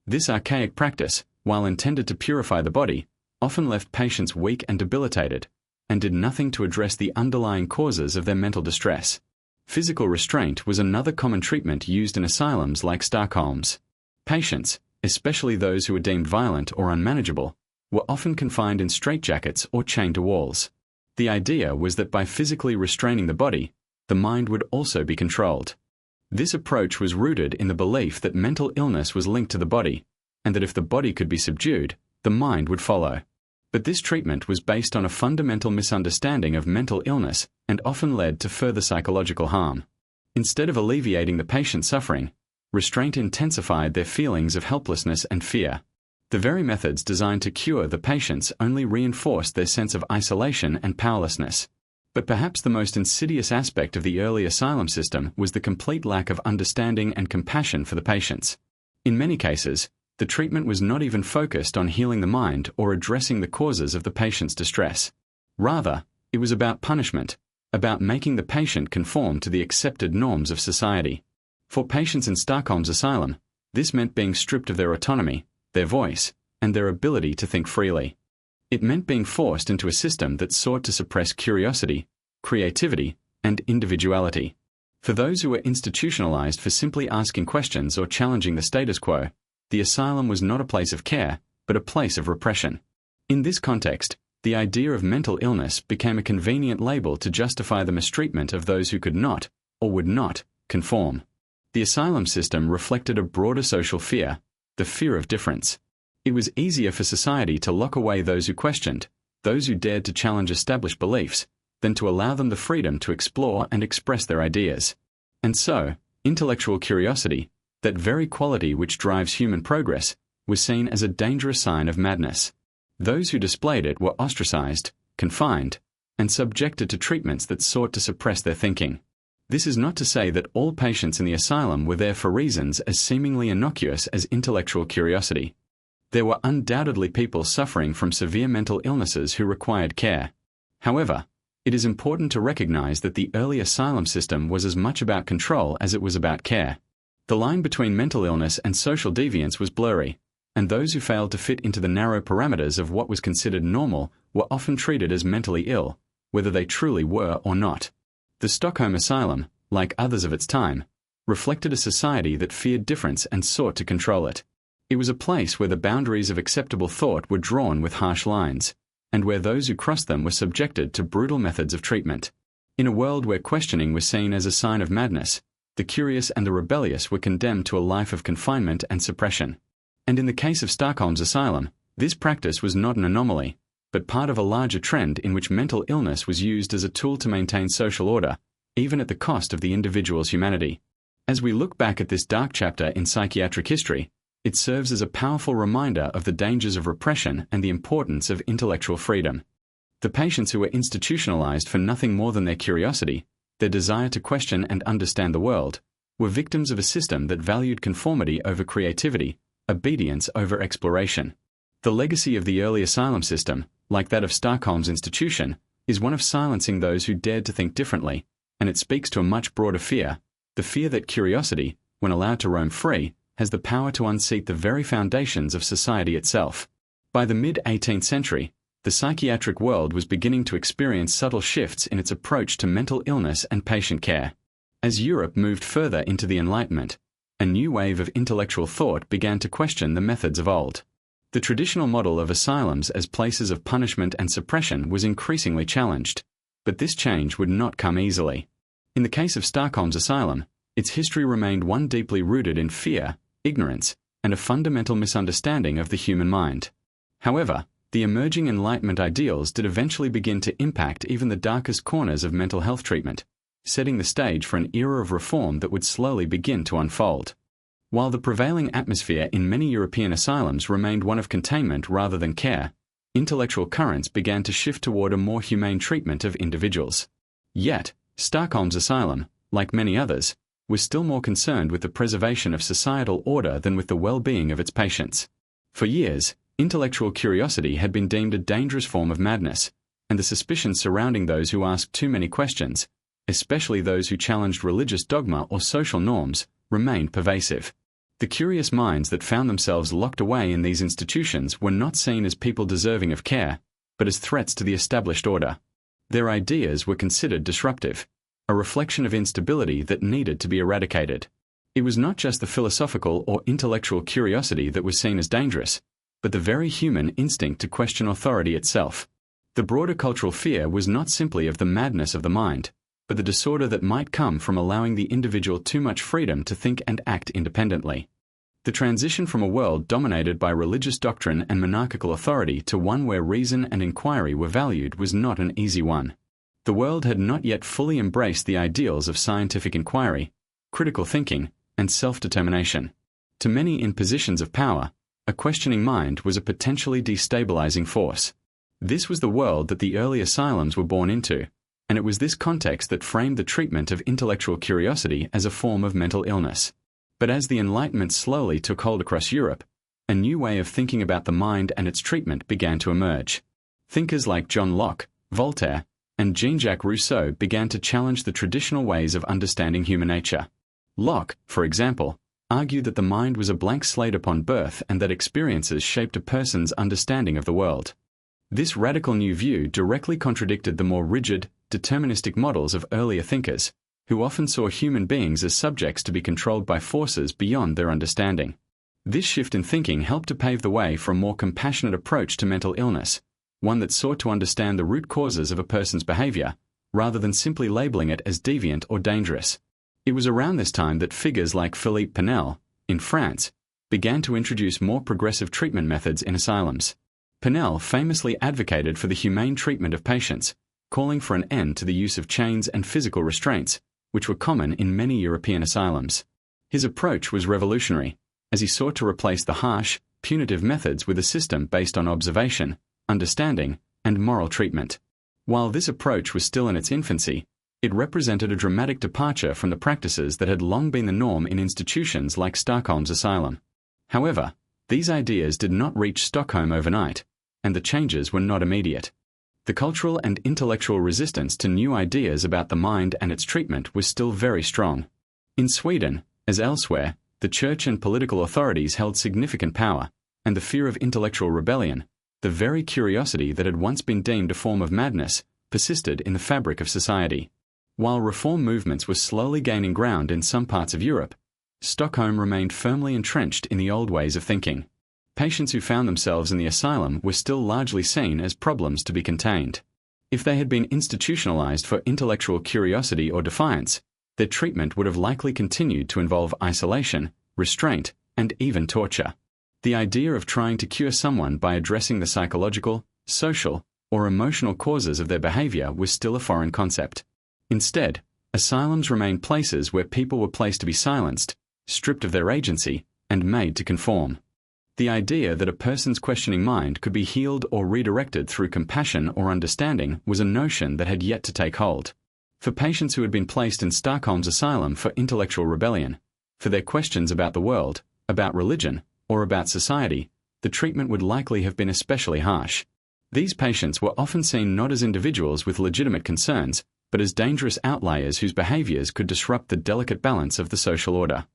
A: This archaic practice, while intended to purify the body, often left patients weak and debilitated, and did nothing to address the underlying causes of their mental distress. Physical restraint was another common treatment used in asylums like Stockholm's. Patients, especially those who were deemed violent or unmanageable, were often confined in straitjackets or chained to walls. The idea was that by physically restraining the body, the mind would also be controlled. This approach was rooted in the belief that mental illness was linked to the body, and that if the body could be subdued, the mind would follow. But this treatment was based on a fundamental misunderstanding of mental illness and often led to further psychological harm. Instead of alleviating the patient's suffering, restraint intensified their feelings of helplessness and fear. The very methods designed to cure the patients only reinforced their sense of isolation and powerlessness. But perhaps the most insidious aspect of the early asylum system was the complete lack of understanding and compassion for the patients. In many cases, the treatment was not even focused on healing the mind or addressing the causes of the patient's distress. Rather, it was about punishment, about making the patient conform to the accepted norms of society. For patients in Stockholm's asylum, this meant being stripped of their autonomy, their voice, and their ability to think freely. It meant being forced into a system that sought to suppress curiosity, creativity, and individuality. For those who were institutionalized for simply asking questions or challenging the status quo, the asylum was not a place of care, but a place of repression. In this context, the idea of mental illness became a convenient label to justify the mistreatment of those who could not, or would not, conform. The asylum system reflected a broader social fear, the fear of difference. It was easier for society to lock away those who questioned, those who dared to challenge established beliefs, than to allow them the freedom to explore and express their ideas. And so, intellectual curiosity, that very quality which drives human progress, was seen as a dangerous sign of madness. Those who displayed it were ostracized, confined, and subjected to treatments that sought to suppress their thinking. This is not to say that all patients in the asylum were there for reasons as seemingly innocuous as intellectual curiosity. There were undoubtedly people suffering from severe mental illnesses who required care. However, it is important to recognize that the early asylum system was as much about control as it was about care. The line between mental illness and social deviance was blurry, and those who failed to fit into the narrow parameters of what was considered normal were often treated as mentally ill, whether they truly were or not. The Stockholm Asylum, like others of its time, reflected a society that feared difference and sought to control it. It was a place where the boundaries of acceptable thought were drawn with harsh lines, and where those who crossed them were subjected to brutal methods of treatment. In a world where questioning was seen as a sign of madness, the curious and the rebellious were condemned to a life of confinement and suppression. And in the case of Stockholm's asylum, this practice was not an anomaly, but part of a larger trend in which mental illness was used as a tool to maintain social order, even at the cost of the individual's humanity. As we look back at this dark chapter in psychiatric history, it serves as a powerful reminder of the dangers of repression and the importance of intellectual freedom. The patients who were institutionalized for nothing more than their curiosity, their desire to question and understand the world, were victims of a system that valued conformity over creativity, obedience over exploration. The legacy of the early asylum system, like that of Stockholm's institution, is one of silencing those who dared to think differently, and it speaks to a much broader fear, the fear that curiosity, when allowed to roam free, has the power to unseat the very foundations of society itself. By the mid-18th century, the psychiatric world was beginning to experience subtle shifts in its approach to mental illness and patient care. As Europe moved further into the Enlightenment, a new wave of intellectual thought began to question the methods of old. The traditional model of asylums as places of punishment and suppression was increasingly challenged, but this change would not come easily. In the case of Stockholm's asylum, its history remained one deeply rooted in fear, ignorance, and a fundamental misunderstanding of the human mind. However, the emerging Enlightenment ideals did eventually begin to impact even the darkest corners of mental health treatment, setting the stage for an era of reform that would slowly begin to unfold. While the prevailing atmosphere in many European asylums remained one of containment rather than care, intellectual currents began to shift toward a more humane treatment of individuals. Yet, Stockholm's asylum, like many others, was still more concerned with the preservation of societal order than with the well-being of its patients. For years, intellectual curiosity had been deemed a dangerous form of madness, and the suspicions surrounding those who asked too many questions, especially those who challenged religious dogma or social norms, remained pervasive. The curious minds that found themselves locked away in these institutions were not seen as people deserving of care, but as threats to the established order. Their ideas were considered disruptive, a reflection of instability that needed to be eradicated. It was not just the philosophical or intellectual curiosity that was seen as dangerous, but the very human instinct to question authority itself. The broader cultural fear was not simply of the madness of the mind, but the disorder that might come from allowing the individual too much freedom to think and act independently. The transition from a world dominated by religious doctrine and monarchical authority to one where reason and inquiry were valued was not an easy one. The world had not yet fully embraced the ideals of scientific inquiry, critical thinking, and self-determination. To many in positions of power, a questioning mind was a potentially destabilizing force. This was the world that the early asylums were born into, and it was this context that framed the treatment of intellectual curiosity as a form of mental illness. But as the Enlightenment slowly took hold across Europe, a new way of thinking about the mind and its treatment began to emerge. Thinkers like John Locke, Voltaire, and Jean-Jacques Rousseau began to challenge the traditional ways of understanding human nature. Locke, for example, argued that the mind was a blank slate upon birth and that experiences shaped a person's understanding of the world. This radical new view directly contradicted the more rigid, deterministic models of earlier thinkers, who often saw human beings as subjects to be controlled by forces beyond their understanding. This shift in thinking helped to pave the way for a more compassionate approach to mental illness, one that sought to understand the root causes of a person's behavior, rather than simply labeling it as deviant or dangerous. It was around this time that figures like Philippe Pinel, in France, began to introduce more progressive treatment methods in asylums. Pinel famously advocated for the humane treatment of patients, calling for an end to the use of chains and physical restraints, which were common in many European asylums. His approach was revolutionary, as he sought to replace the harsh, punitive methods with a system based on observation, understanding, and moral treatment. While this approach was still in its infancy, it represented a dramatic departure from the practices that had long been the norm in institutions like Stockholm's Asylum. However, these ideas did not reach Stockholm overnight, and the changes were not immediate. The cultural and intellectual resistance to new ideas about the mind and its treatment was still very strong. In Sweden, as elsewhere, the church and political authorities held significant power, and the fear of intellectual rebellion, the very curiosity that had once been deemed a form of madness, persisted in the fabric of society. While reform movements were slowly gaining ground in some parts of Europe, Stockholm remained firmly entrenched in the old ways of thinking. Patients who found themselves in the asylum were still largely seen as problems to be contained. If they had been institutionalized for intellectual curiosity or defiance, their treatment would have likely continued to involve isolation, restraint, and even torture. The idea of trying to cure someone by addressing the psychological, social, or emotional causes of their behavior was still a foreign concept. Instead, asylums remained places where people were placed to be silenced, stripped of their agency, and made to conform. The idea that a person's questioning mind could be healed or redirected through compassion or understanding was a notion that had yet to take hold. For patients who had been placed in Stockholm's asylum for intellectual rebellion, for their questions about the world, about religion, or about society, the treatment would likely have been especially harsh. These patients were often seen not as individuals with legitimate concerns, but as dangerous outliers whose behaviors could disrupt the delicate balance of the social order.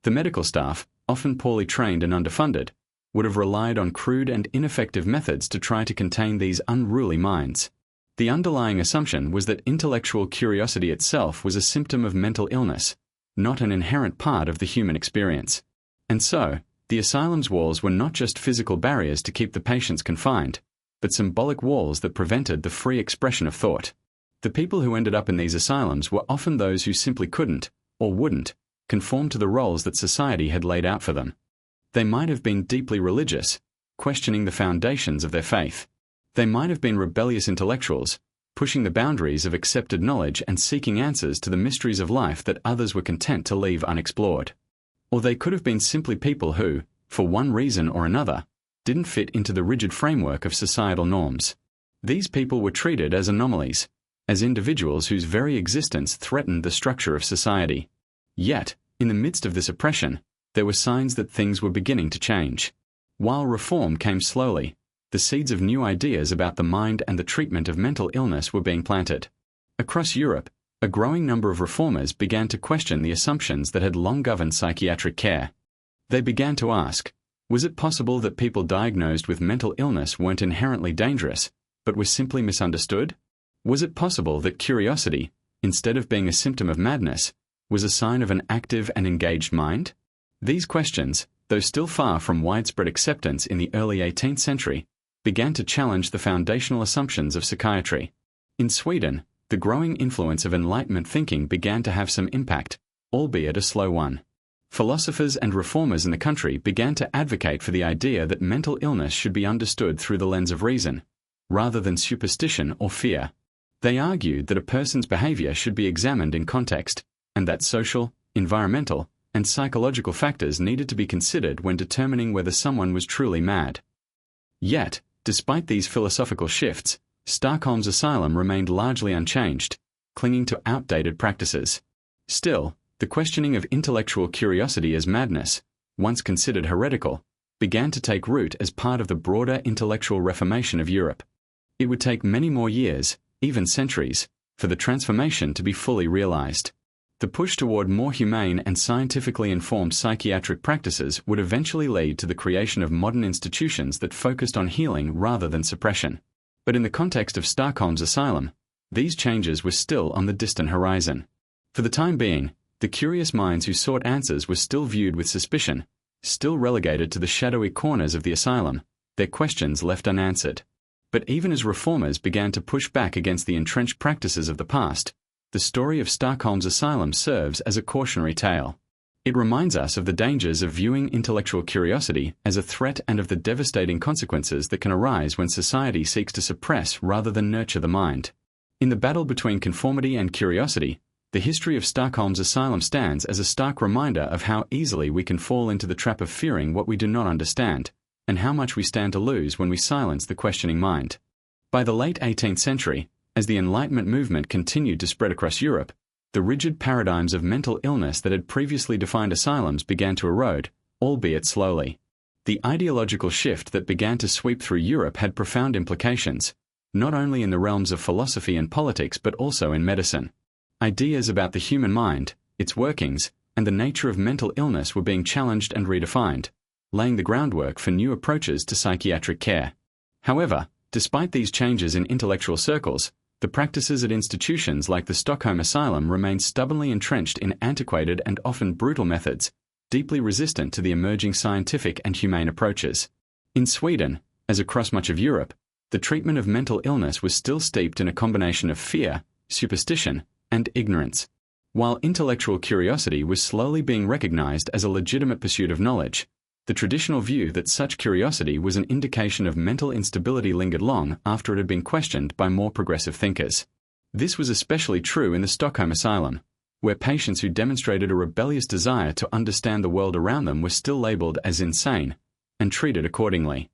A: The medical staff, often poorly trained and underfunded, would have relied on crude and ineffective methods to try to contain these unruly minds. The underlying assumption was that intellectual curiosity itself was a symptom of mental illness, not an inherent part of the human experience. And so, the asylum's walls were not just physical barriers to keep the patients confined, but symbolic walls that prevented the free expression of thought. The people who ended up in these asylums were often those who simply couldn't, or wouldn't, conform to the roles that society had laid out for them. They might have been deeply religious, questioning the foundations of their faith. They might have been rebellious intellectuals, pushing the boundaries of accepted knowledge and seeking answers to the mysteries of life that others were content to leave unexplored. Or they could have been simply people who, for one reason or another, didn't fit into the rigid framework of societal norms. These people were treated as anomalies, as individuals whose very existence threatened the structure of society. Yet, in the midst of this oppression, there were signs that things were beginning to change. While reform came slowly, the seeds of new ideas about the mind and the treatment of mental illness were being planted. Across Europe, a growing number of reformers began to question the assumptions that had long governed psychiatric care. They began to ask, was it possible that people diagnosed with mental illness weren't inherently dangerous, but were simply misunderstood? Was it possible that curiosity, instead of being a symptom of madness, was a sign of an active and engaged mind? These questions, though still far from widespread acceptance in the early 18th century, began to challenge the foundational assumptions of psychiatry. In Sweden, the growing influence of Enlightenment thinking began to have some impact, albeit a slow one. Philosophers and reformers in the country began to advocate for the idea that mental illness should be understood through the lens of reason, rather than superstition or fear. They argued that a person's behavior should be examined in context, and that social, environmental, and psychological factors needed to be considered when determining whether someone was truly mad. Yet, despite these philosophical shifts, Stockholm's asylum remained largely unchanged, clinging to outdated practices. Still, the questioning of intellectual curiosity as madness, once considered heretical, began to take root as part of the broader intellectual reformation of Europe. It would take many more years, even centuries, for the transformation to be fully realized. The push toward more humane and scientifically informed psychiatric practices would eventually lead to the creation of modern institutions that focused on healing rather than suppression. But in the context of Stockholm's asylum, these changes were still on the distant horizon. For the time being, the curious minds who sought answers were still viewed with suspicion, still relegated to the shadowy corners of the asylum, their questions left unanswered. But even as reformers began to push back against the entrenched practices of the past, the story of Stockholm's asylum serves as a cautionary tale. It reminds us of the dangers of viewing intellectual curiosity as a threat and of the devastating consequences that can arise when society seeks to suppress rather than nurture the mind. In the battle between conformity and curiosity, the history of Stockholm's asylum stands as a stark reminder of how easily we can fall into the trap of fearing what we do not understand, and how much we stand to lose when we silence the questioning mind. By the late 18th century, as the Enlightenment movement continued to spread across Europe, the rigid paradigms of mental illness that had previously defined asylums began to erode, albeit slowly. The ideological shift that began to sweep through Europe had profound implications, not only in the realms of philosophy and politics but also in medicine. Ideas about the human mind, its workings, and the nature of mental illness were being challenged and redefined, laying the groundwork for new approaches to psychiatric care. However, despite these changes in intellectual circles, the practices at institutions like the Stockholm Asylum remained stubbornly entrenched in antiquated and often brutal methods, deeply resistant to the emerging scientific and humane approaches. In Sweden, as across much of Europe, the treatment of mental illness was still steeped in a combination of fear, superstition, and ignorance. While intellectual curiosity was slowly being recognized as a legitimate pursuit of knowledge, the traditional view that such curiosity was an indication of mental instability lingered long after it had been questioned by more progressive thinkers. This was especially true in the Stockholm Asylum, where patients who demonstrated a rebellious desire to understand the world around them were still labeled as insane and treated accordingly.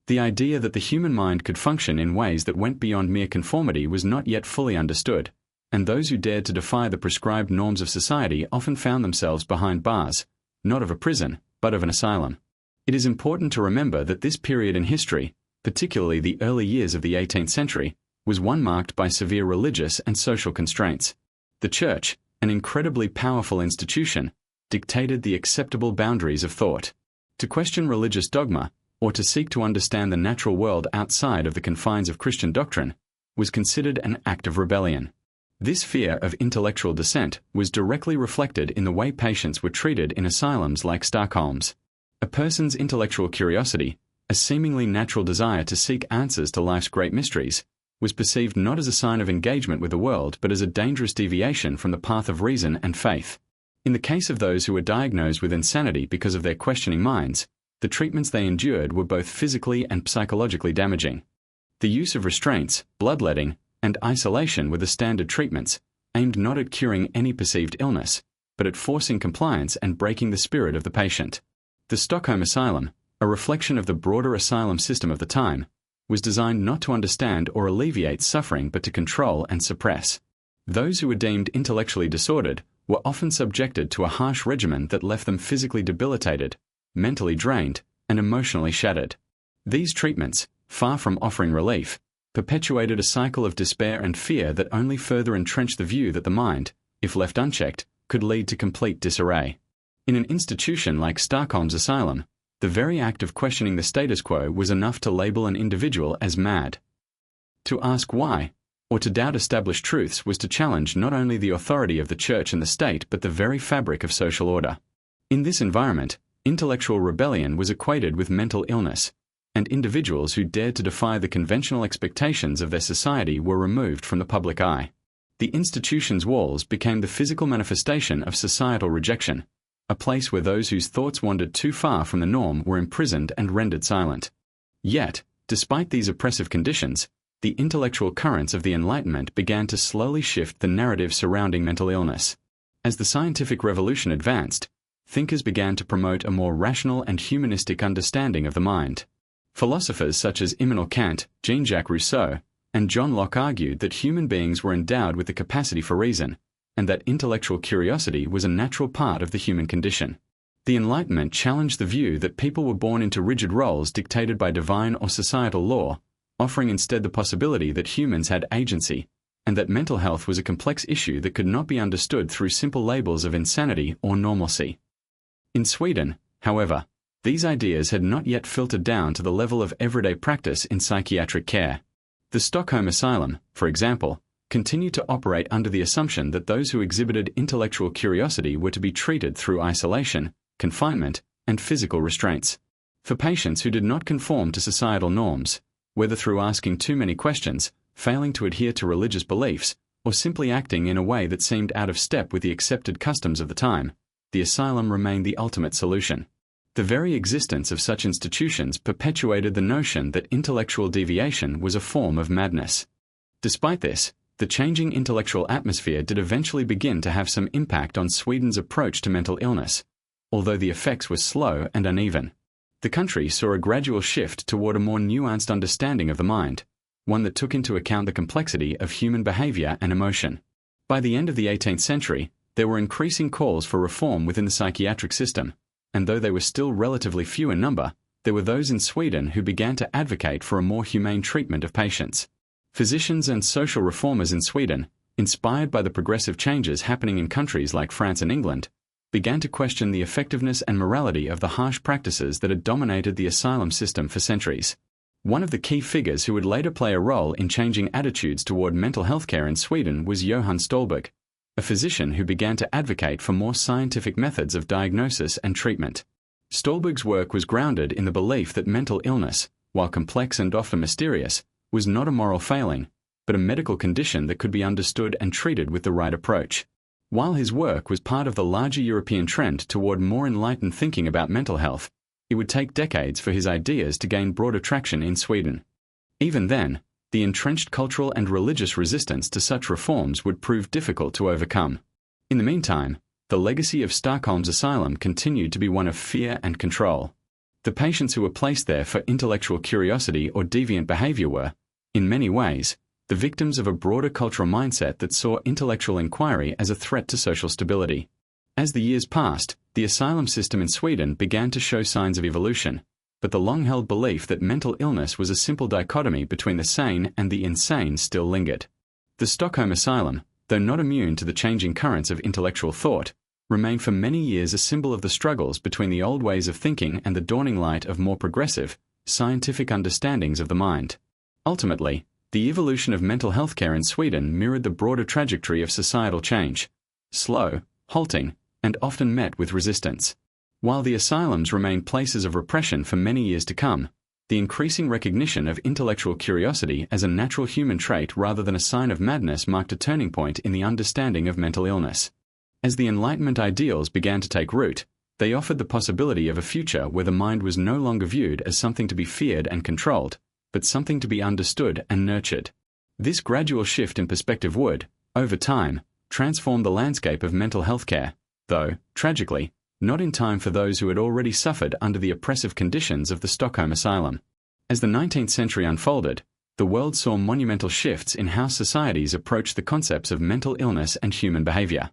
A: The idea that the human mind could function in ways that went beyond mere conformity was not yet fully understood, and those who dared to defy the prescribed norms of society often found themselves behind bars, not of a prison, but of an asylum. It is important to remember that this period in history, particularly the early years of the 18th century, was one marked by severe religious and social constraints. The Church, an incredibly powerful institution, dictated the acceptable boundaries of thought. To question religious dogma, or to seek to understand the natural world outside of the confines of Christian doctrine, was considered an act of rebellion. This fear of intellectual dissent was directly reflected in the way patients were treated in asylums like Stockholm's. A person's intellectual curiosity, a seemingly natural desire to seek answers to life's great mysteries, was perceived not as a sign of engagement with the world but as a dangerous deviation from the path of reason and faith. In the case of those who were diagnosed with insanity because of their questioning minds, the treatments they endured were both physically and psychologically damaging. The use of restraints, bloodletting, and isolation were the standard treatments, aimed not at curing any perceived illness, but at forcing compliance and breaking the spirit of the patient. The Stockholm Asylum, a reflection of the broader asylum system of the time, was designed not to understand or alleviate suffering but to control and suppress. Those who were deemed intellectually disordered were often subjected to a harsh regimen that left them physically debilitated, mentally drained, and emotionally shattered. These treatments, far from offering relief, perpetuated a cycle of despair and fear that only further entrenched the view that the mind, if left unchecked, could lead to complete disarray. In an institution like Stockholm's Asylum, the very act of questioning the status quo was enough to label an individual as mad. To ask why, or to doubt established truths, was to challenge not only the authority of the church and the state but the very fabric of social order. In this environment, intellectual rebellion was equated with mental illness, and individuals who dared to defy the conventional expectations of their society were removed from the public eye. The institution's walls became the physical manifestation of societal rejection, a place where those whose thoughts wandered too far from the norm were imprisoned and rendered silent. Yet, despite these oppressive conditions, the intellectual currents of the Enlightenment began to slowly shift the narrative surrounding mental illness. As the scientific revolution advanced, thinkers began to promote a more rational and humanistic understanding of the mind. Philosophers such as Immanuel Kant, Jean-Jacques Rousseau, and John Locke argued that human beings were endowed with the capacity for reason, and that intellectual curiosity was a natural part of the human condition. The Enlightenment challenged the view that people were born into rigid roles dictated by divine or societal law, offering instead the possibility that humans had agency, and that mental health was a complex issue that could not be understood through simple labels of insanity or normalcy. In Sweden, however, these ideas had not yet filtered down to the level of everyday practice in psychiatric care. The Stockholm Asylum, for example, continued to operate under the assumption that those who exhibited intellectual curiosity were to be treated through isolation, confinement, and physical restraints. For patients who did not conform to societal norms, whether through asking too many questions, failing to adhere to religious beliefs, or simply acting in a way that seemed out of step with the accepted customs of the time, the asylum remained the ultimate solution. The very existence of such institutions perpetuated the notion that intellectual deviation was a form of madness. Despite this, the changing intellectual atmosphere did eventually begin to have some impact on Sweden's approach to mental illness, although the effects were slow and uneven. The country saw a gradual shift toward a more nuanced understanding of the mind, one that took into account the complexity of human behavior and emotion. By the end of the 18th century, there were increasing calls for reform within the psychiatric system, and though they were still relatively few in number, there were those in Sweden who began to advocate for a more humane treatment of patients. Physicians and social reformers in Sweden, inspired by the progressive changes happening in countries like France and England, began to question the effectiveness and morality of the harsh practices that had dominated the asylum system for centuries. One of the key figures who would later play a role in changing attitudes toward mental health care in Sweden was Johan Stolberg, a physician who began to advocate for more scientific methods of diagnosis and treatment. Stolberg's work was grounded in the belief that mental illness, while complex and often mysterious, was not a moral failing, but a medical condition that could be understood and treated with the right approach. While his work was part of the larger European trend toward more enlightened thinking about mental health, it would take decades for his ideas to gain broader traction in Sweden. Even then, the entrenched cultural and religious resistance to such reforms would prove difficult to overcome. In the meantime, the legacy of Stockholm's asylum continued to be one of fear and control. The patients who were placed there for intellectual curiosity or deviant behavior were, in many ways, the victims of a broader cultural mindset that saw intellectual inquiry as a threat to social stability. As the years passed, the asylum system in Sweden began to show signs of evolution, but the long-held belief that mental illness was a simple dichotomy between the sane and the insane still lingered. The Stockholm Asylum, though not immune to the changing currents of intellectual thought, remained for many years a symbol of the struggles between the old ways of thinking and the dawning light of more progressive, scientific understandings of the mind. Ultimately, the evolution of mental health care in Sweden mirrored the broader trajectory of societal change, slow, halting, and often met with resistance. While the asylums remained places of repression for many years to come, the increasing recognition of intellectual curiosity as a natural human trait rather than a sign of madness marked a turning point in the understanding of mental illness. As the Enlightenment ideals began to take root, they offered the possibility of a future where the mind was no longer viewed as something to be feared and controlled, but something to be understood and nurtured. This gradual shift in perspective would, over time, transform the landscape of mental health care, though, tragically, not in time for those who had already suffered under the oppressive conditions of the Stockholm Asylum. As the 19th century unfolded, the world saw monumental shifts in how societies approached the concepts of mental illness and human behavior.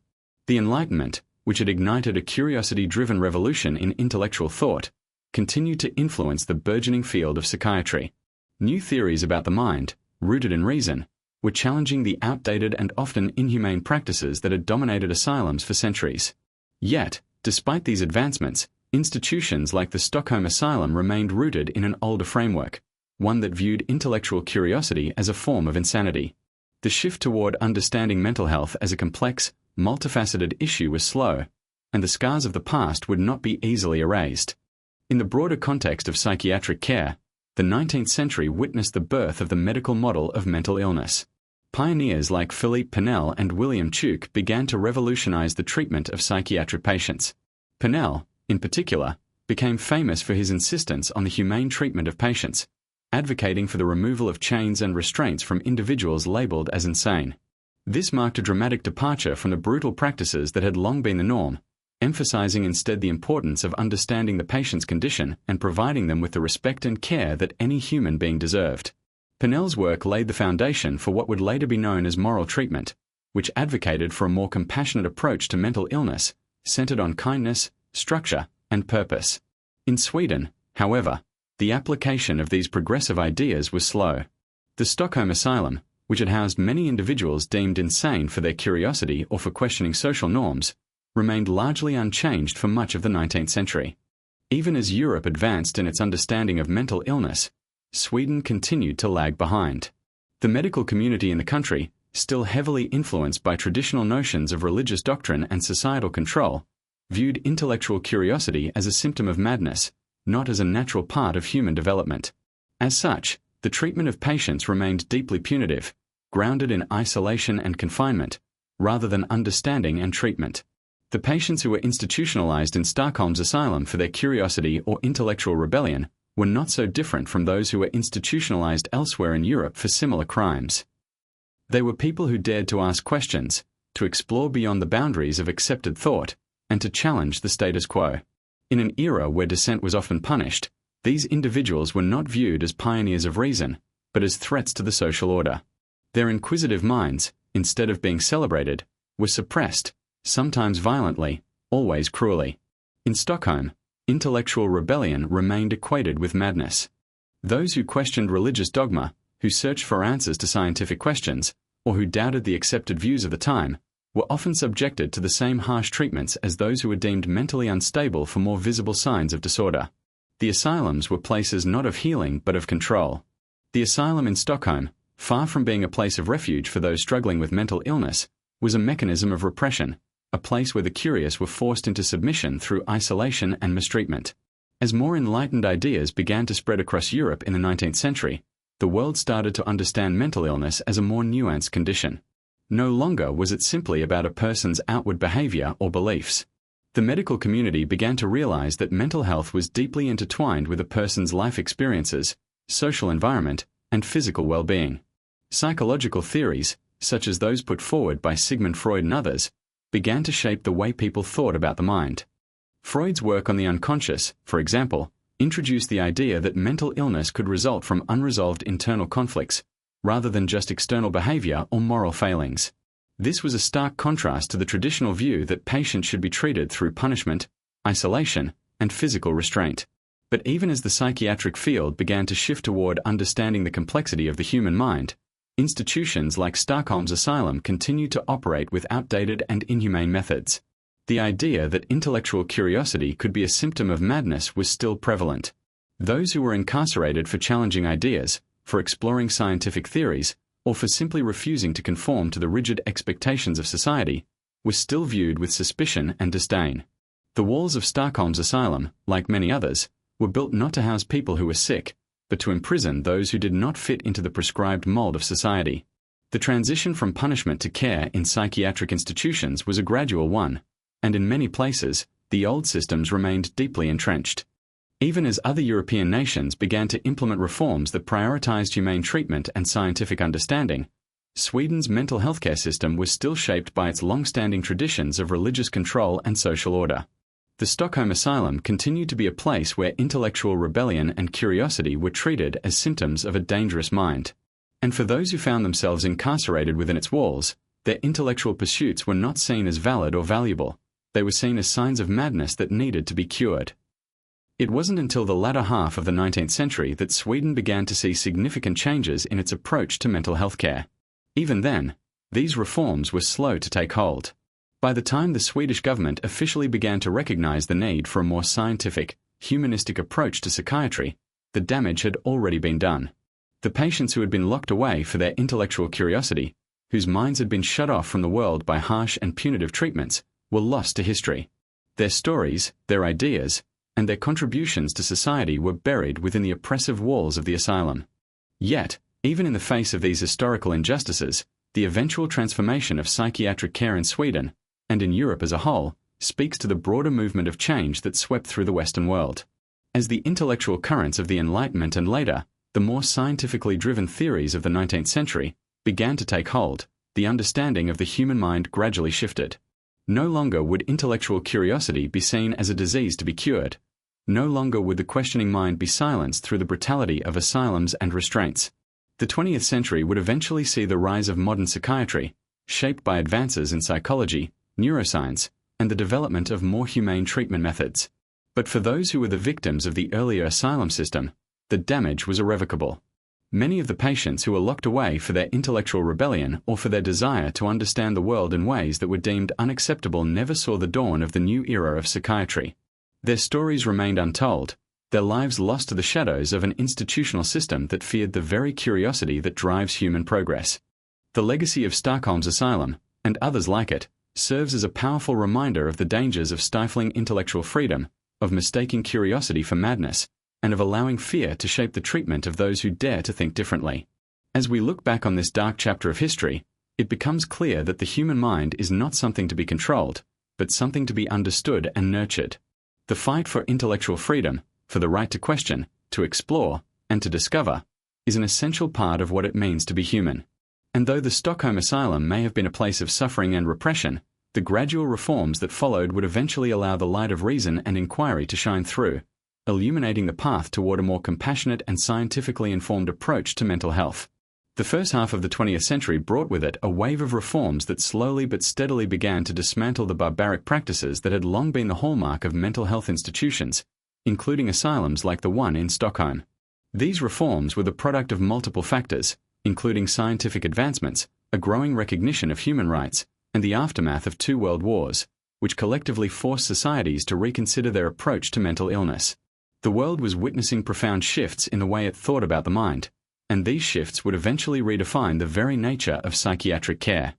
A: The Enlightenment, which had ignited a curiosity-driven revolution in intellectual thought, continued to influence the burgeoning field of psychiatry. New theories about the mind, rooted in reason, were challenging the outdated and often inhumane practices that had dominated asylums for centuries. Yet, despite these advancements, institutions like the Stockholm Asylum remained rooted in an older framework, one that viewed intellectual curiosity as a form of insanity. The shift toward understanding mental health as a complex, multifaceted issue was slow, and the scars of the past would not be easily erased. In the broader context of psychiatric care, the 19th century witnessed the birth of the medical model of mental illness. Pioneers like Philippe Pinel and William Tuke began to revolutionize the treatment of psychiatric patients. Pinel, in particular, became famous for his insistence on the humane treatment of patients, advocating for the removal of chains and restraints from individuals labeled as insane. This marked a dramatic departure from the brutal practices that had long been the norm, emphasizing instead the importance of understanding the patient's condition and providing them with the respect and care that any human being deserved. Pinel's work laid the foundation for what would later be known as moral treatment, which advocated for a more compassionate approach to mental illness, centered on kindness, structure, and purpose. In Sweden, however, the application of these progressive ideas was slow. The Stockholm Asylum, which had housed many individuals deemed insane for their curiosity or for questioning social norms, remained largely unchanged for much of the 19th century. Even as Europe advanced in its understanding of mental illness, Sweden continued to lag behind. The medical community in the country, still heavily influenced by traditional notions of religious doctrine and societal control, viewed intellectual curiosity as a symptom of madness, not as a natural part of human development. As such, the treatment of patients remained deeply punitive, grounded in isolation and confinement, rather than understanding and treatment. The patients who were institutionalized in Stockholm's asylum for their curiosity or intellectual rebellion were not so different from those who were institutionalized elsewhere in Europe for similar crimes. They were people who dared to ask questions, to explore beyond the boundaries of accepted thought, and to challenge the status quo. In an era where dissent was often punished, these individuals were not viewed as pioneers of reason, but as threats to the social order. Their inquisitive minds, instead of being celebrated, were suppressed, sometimes violently, always cruelly. In Stockholm, intellectual rebellion remained equated with madness. Those who questioned religious dogma, who searched for answers to scientific questions, or who doubted the accepted views of the time, were often subjected to the same harsh treatments as those who were deemed mentally unstable for more visible signs of disorder. The asylums were places not of healing but of control. The asylum in Stockholm, far from being a place of refuge for those struggling with mental illness, was a mechanism of repression, a place where the curious were forced into submission through isolation and mistreatment. As more enlightened ideas began to spread across Europe in the 19th century, the world started to understand mental illness as a more nuanced condition. No longer was it simply about a person's outward behavior or beliefs. The medical community began to realize that mental health was deeply intertwined with a person's life experiences, social environment, and physical well-being. Psychological theories, such as those put forward by Sigmund Freud and others, began to shape the way people thought about the mind. Freud's work on the unconscious, for example, introduced the idea that mental illness could result from unresolved internal conflicts, rather than just external behavior or moral failings. This was a stark contrast to the traditional view that patients should be treated through punishment, isolation, and physical restraint. But even as the psychiatric field began to shift toward understanding the complexity of the human mind, institutions like Stockholm's Asylum continued to operate with outdated and inhumane methods. The idea that intellectual curiosity could be a symptom of madness was still prevalent. Those who were incarcerated for challenging ideas, for exploring scientific theories, or for simply refusing to conform to the rigid expectations of society, were still viewed with suspicion and disdain. The walls of Stockholm's Asylum, like many others, were built not to house people who were sick, but to imprison those who did not fit into the prescribed mold of society. The transition from punishment to care in psychiatric institutions was a gradual one, and in many places, the old systems remained deeply entrenched. Even as other European nations began to implement reforms that prioritized humane treatment and scientific understanding, Sweden's mental health care system was still shaped by its long-standing traditions of religious control and social order. The Stockholm Asylum continued to be a place where intellectual rebellion and curiosity were treated as symptoms of a dangerous mind. And for those who found themselves incarcerated within its walls, their intellectual pursuits were not seen as valid or valuable. They were seen as signs of madness that needed to be cured. It wasn't until the latter half of the 19th century that Sweden began to see significant changes in its approach to mental health care. Even then, these reforms were slow to take hold. By the time the Swedish government officially began to recognize the need for a more scientific, humanistic approach to psychiatry, the damage had already been done. The patients who had been locked away for their intellectual curiosity, whose minds had been shut off from the world by harsh and punitive treatments, were lost to history. Their stories, their ideas, and their contributions to society were buried within the oppressive walls of the asylum. Yet, even in the face of these historical injustices, the eventual transformation of psychiatric care in Sweden, and in Europe as a whole, speaks to the broader movement of change that swept through the Western world. As the intellectual currents of the Enlightenment and later, the more scientifically driven theories of the 19th century, began to take hold, the understanding of the human mind gradually shifted. No longer would intellectual curiosity be seen as a disease to be cured. No longer would the questioning mind be silenced through the brutality of asylums and restraints. The 20th century would eventually see the rise of modern psychiatry, shaped by advances in psychology, neuroscience, and the development of more humane treatment methods. But for those who were the victims of the earlier asylum system, the damage was irrevocable. Many of the patients who were locked away for their intellectual rebellion or for their desire to understand the world in ways that were deemed unacceptable never saw the dawn of the new era of psychiatry. Their stories remained untold, their lives lost to the shadows of an institutional system that feared the very curiosity that drives human progress. The legacy of Stockholm's Asylum, and others like it, serves as a powerful reminder of the dangers of stifling intellectual freedom, of mistaking curiosity for madness, and of allowing fear to shape the treatment of those who dare to think differently. As we look back on this dark chapter of history, it becomes clear that the human mind is not something to be controlled, but something to be understood and nurtured. The fight for intellectual freedom, for the right to question, to explore, and to discover, is an essential part of what it means to be human. And though the Stockholm Asylum may have been a place of suffering and repression, the gradual reforms that followed would eventually allow the light of reason and inquiry to shine through, illuminating the path toward a more compassionate and scientifically informed approach to mental health. The first half of the 20th century brought with it a wave of reforms that slowly but steadily began to dismantle the barbaric practices that had long been the hallmark of mental health institutions, including asylums like the one in Stockholm. These reforms were the product of multiple factors, including scientific advancements, a growing recognition of human rights, and the aftermath of 2 world wars, which collectively forced societies to reconsider their approach to mental illness. The world was witnessing profound shifts in the way it thought about the mind, and these shifts would eventually redefine the very nature of psychiatric care.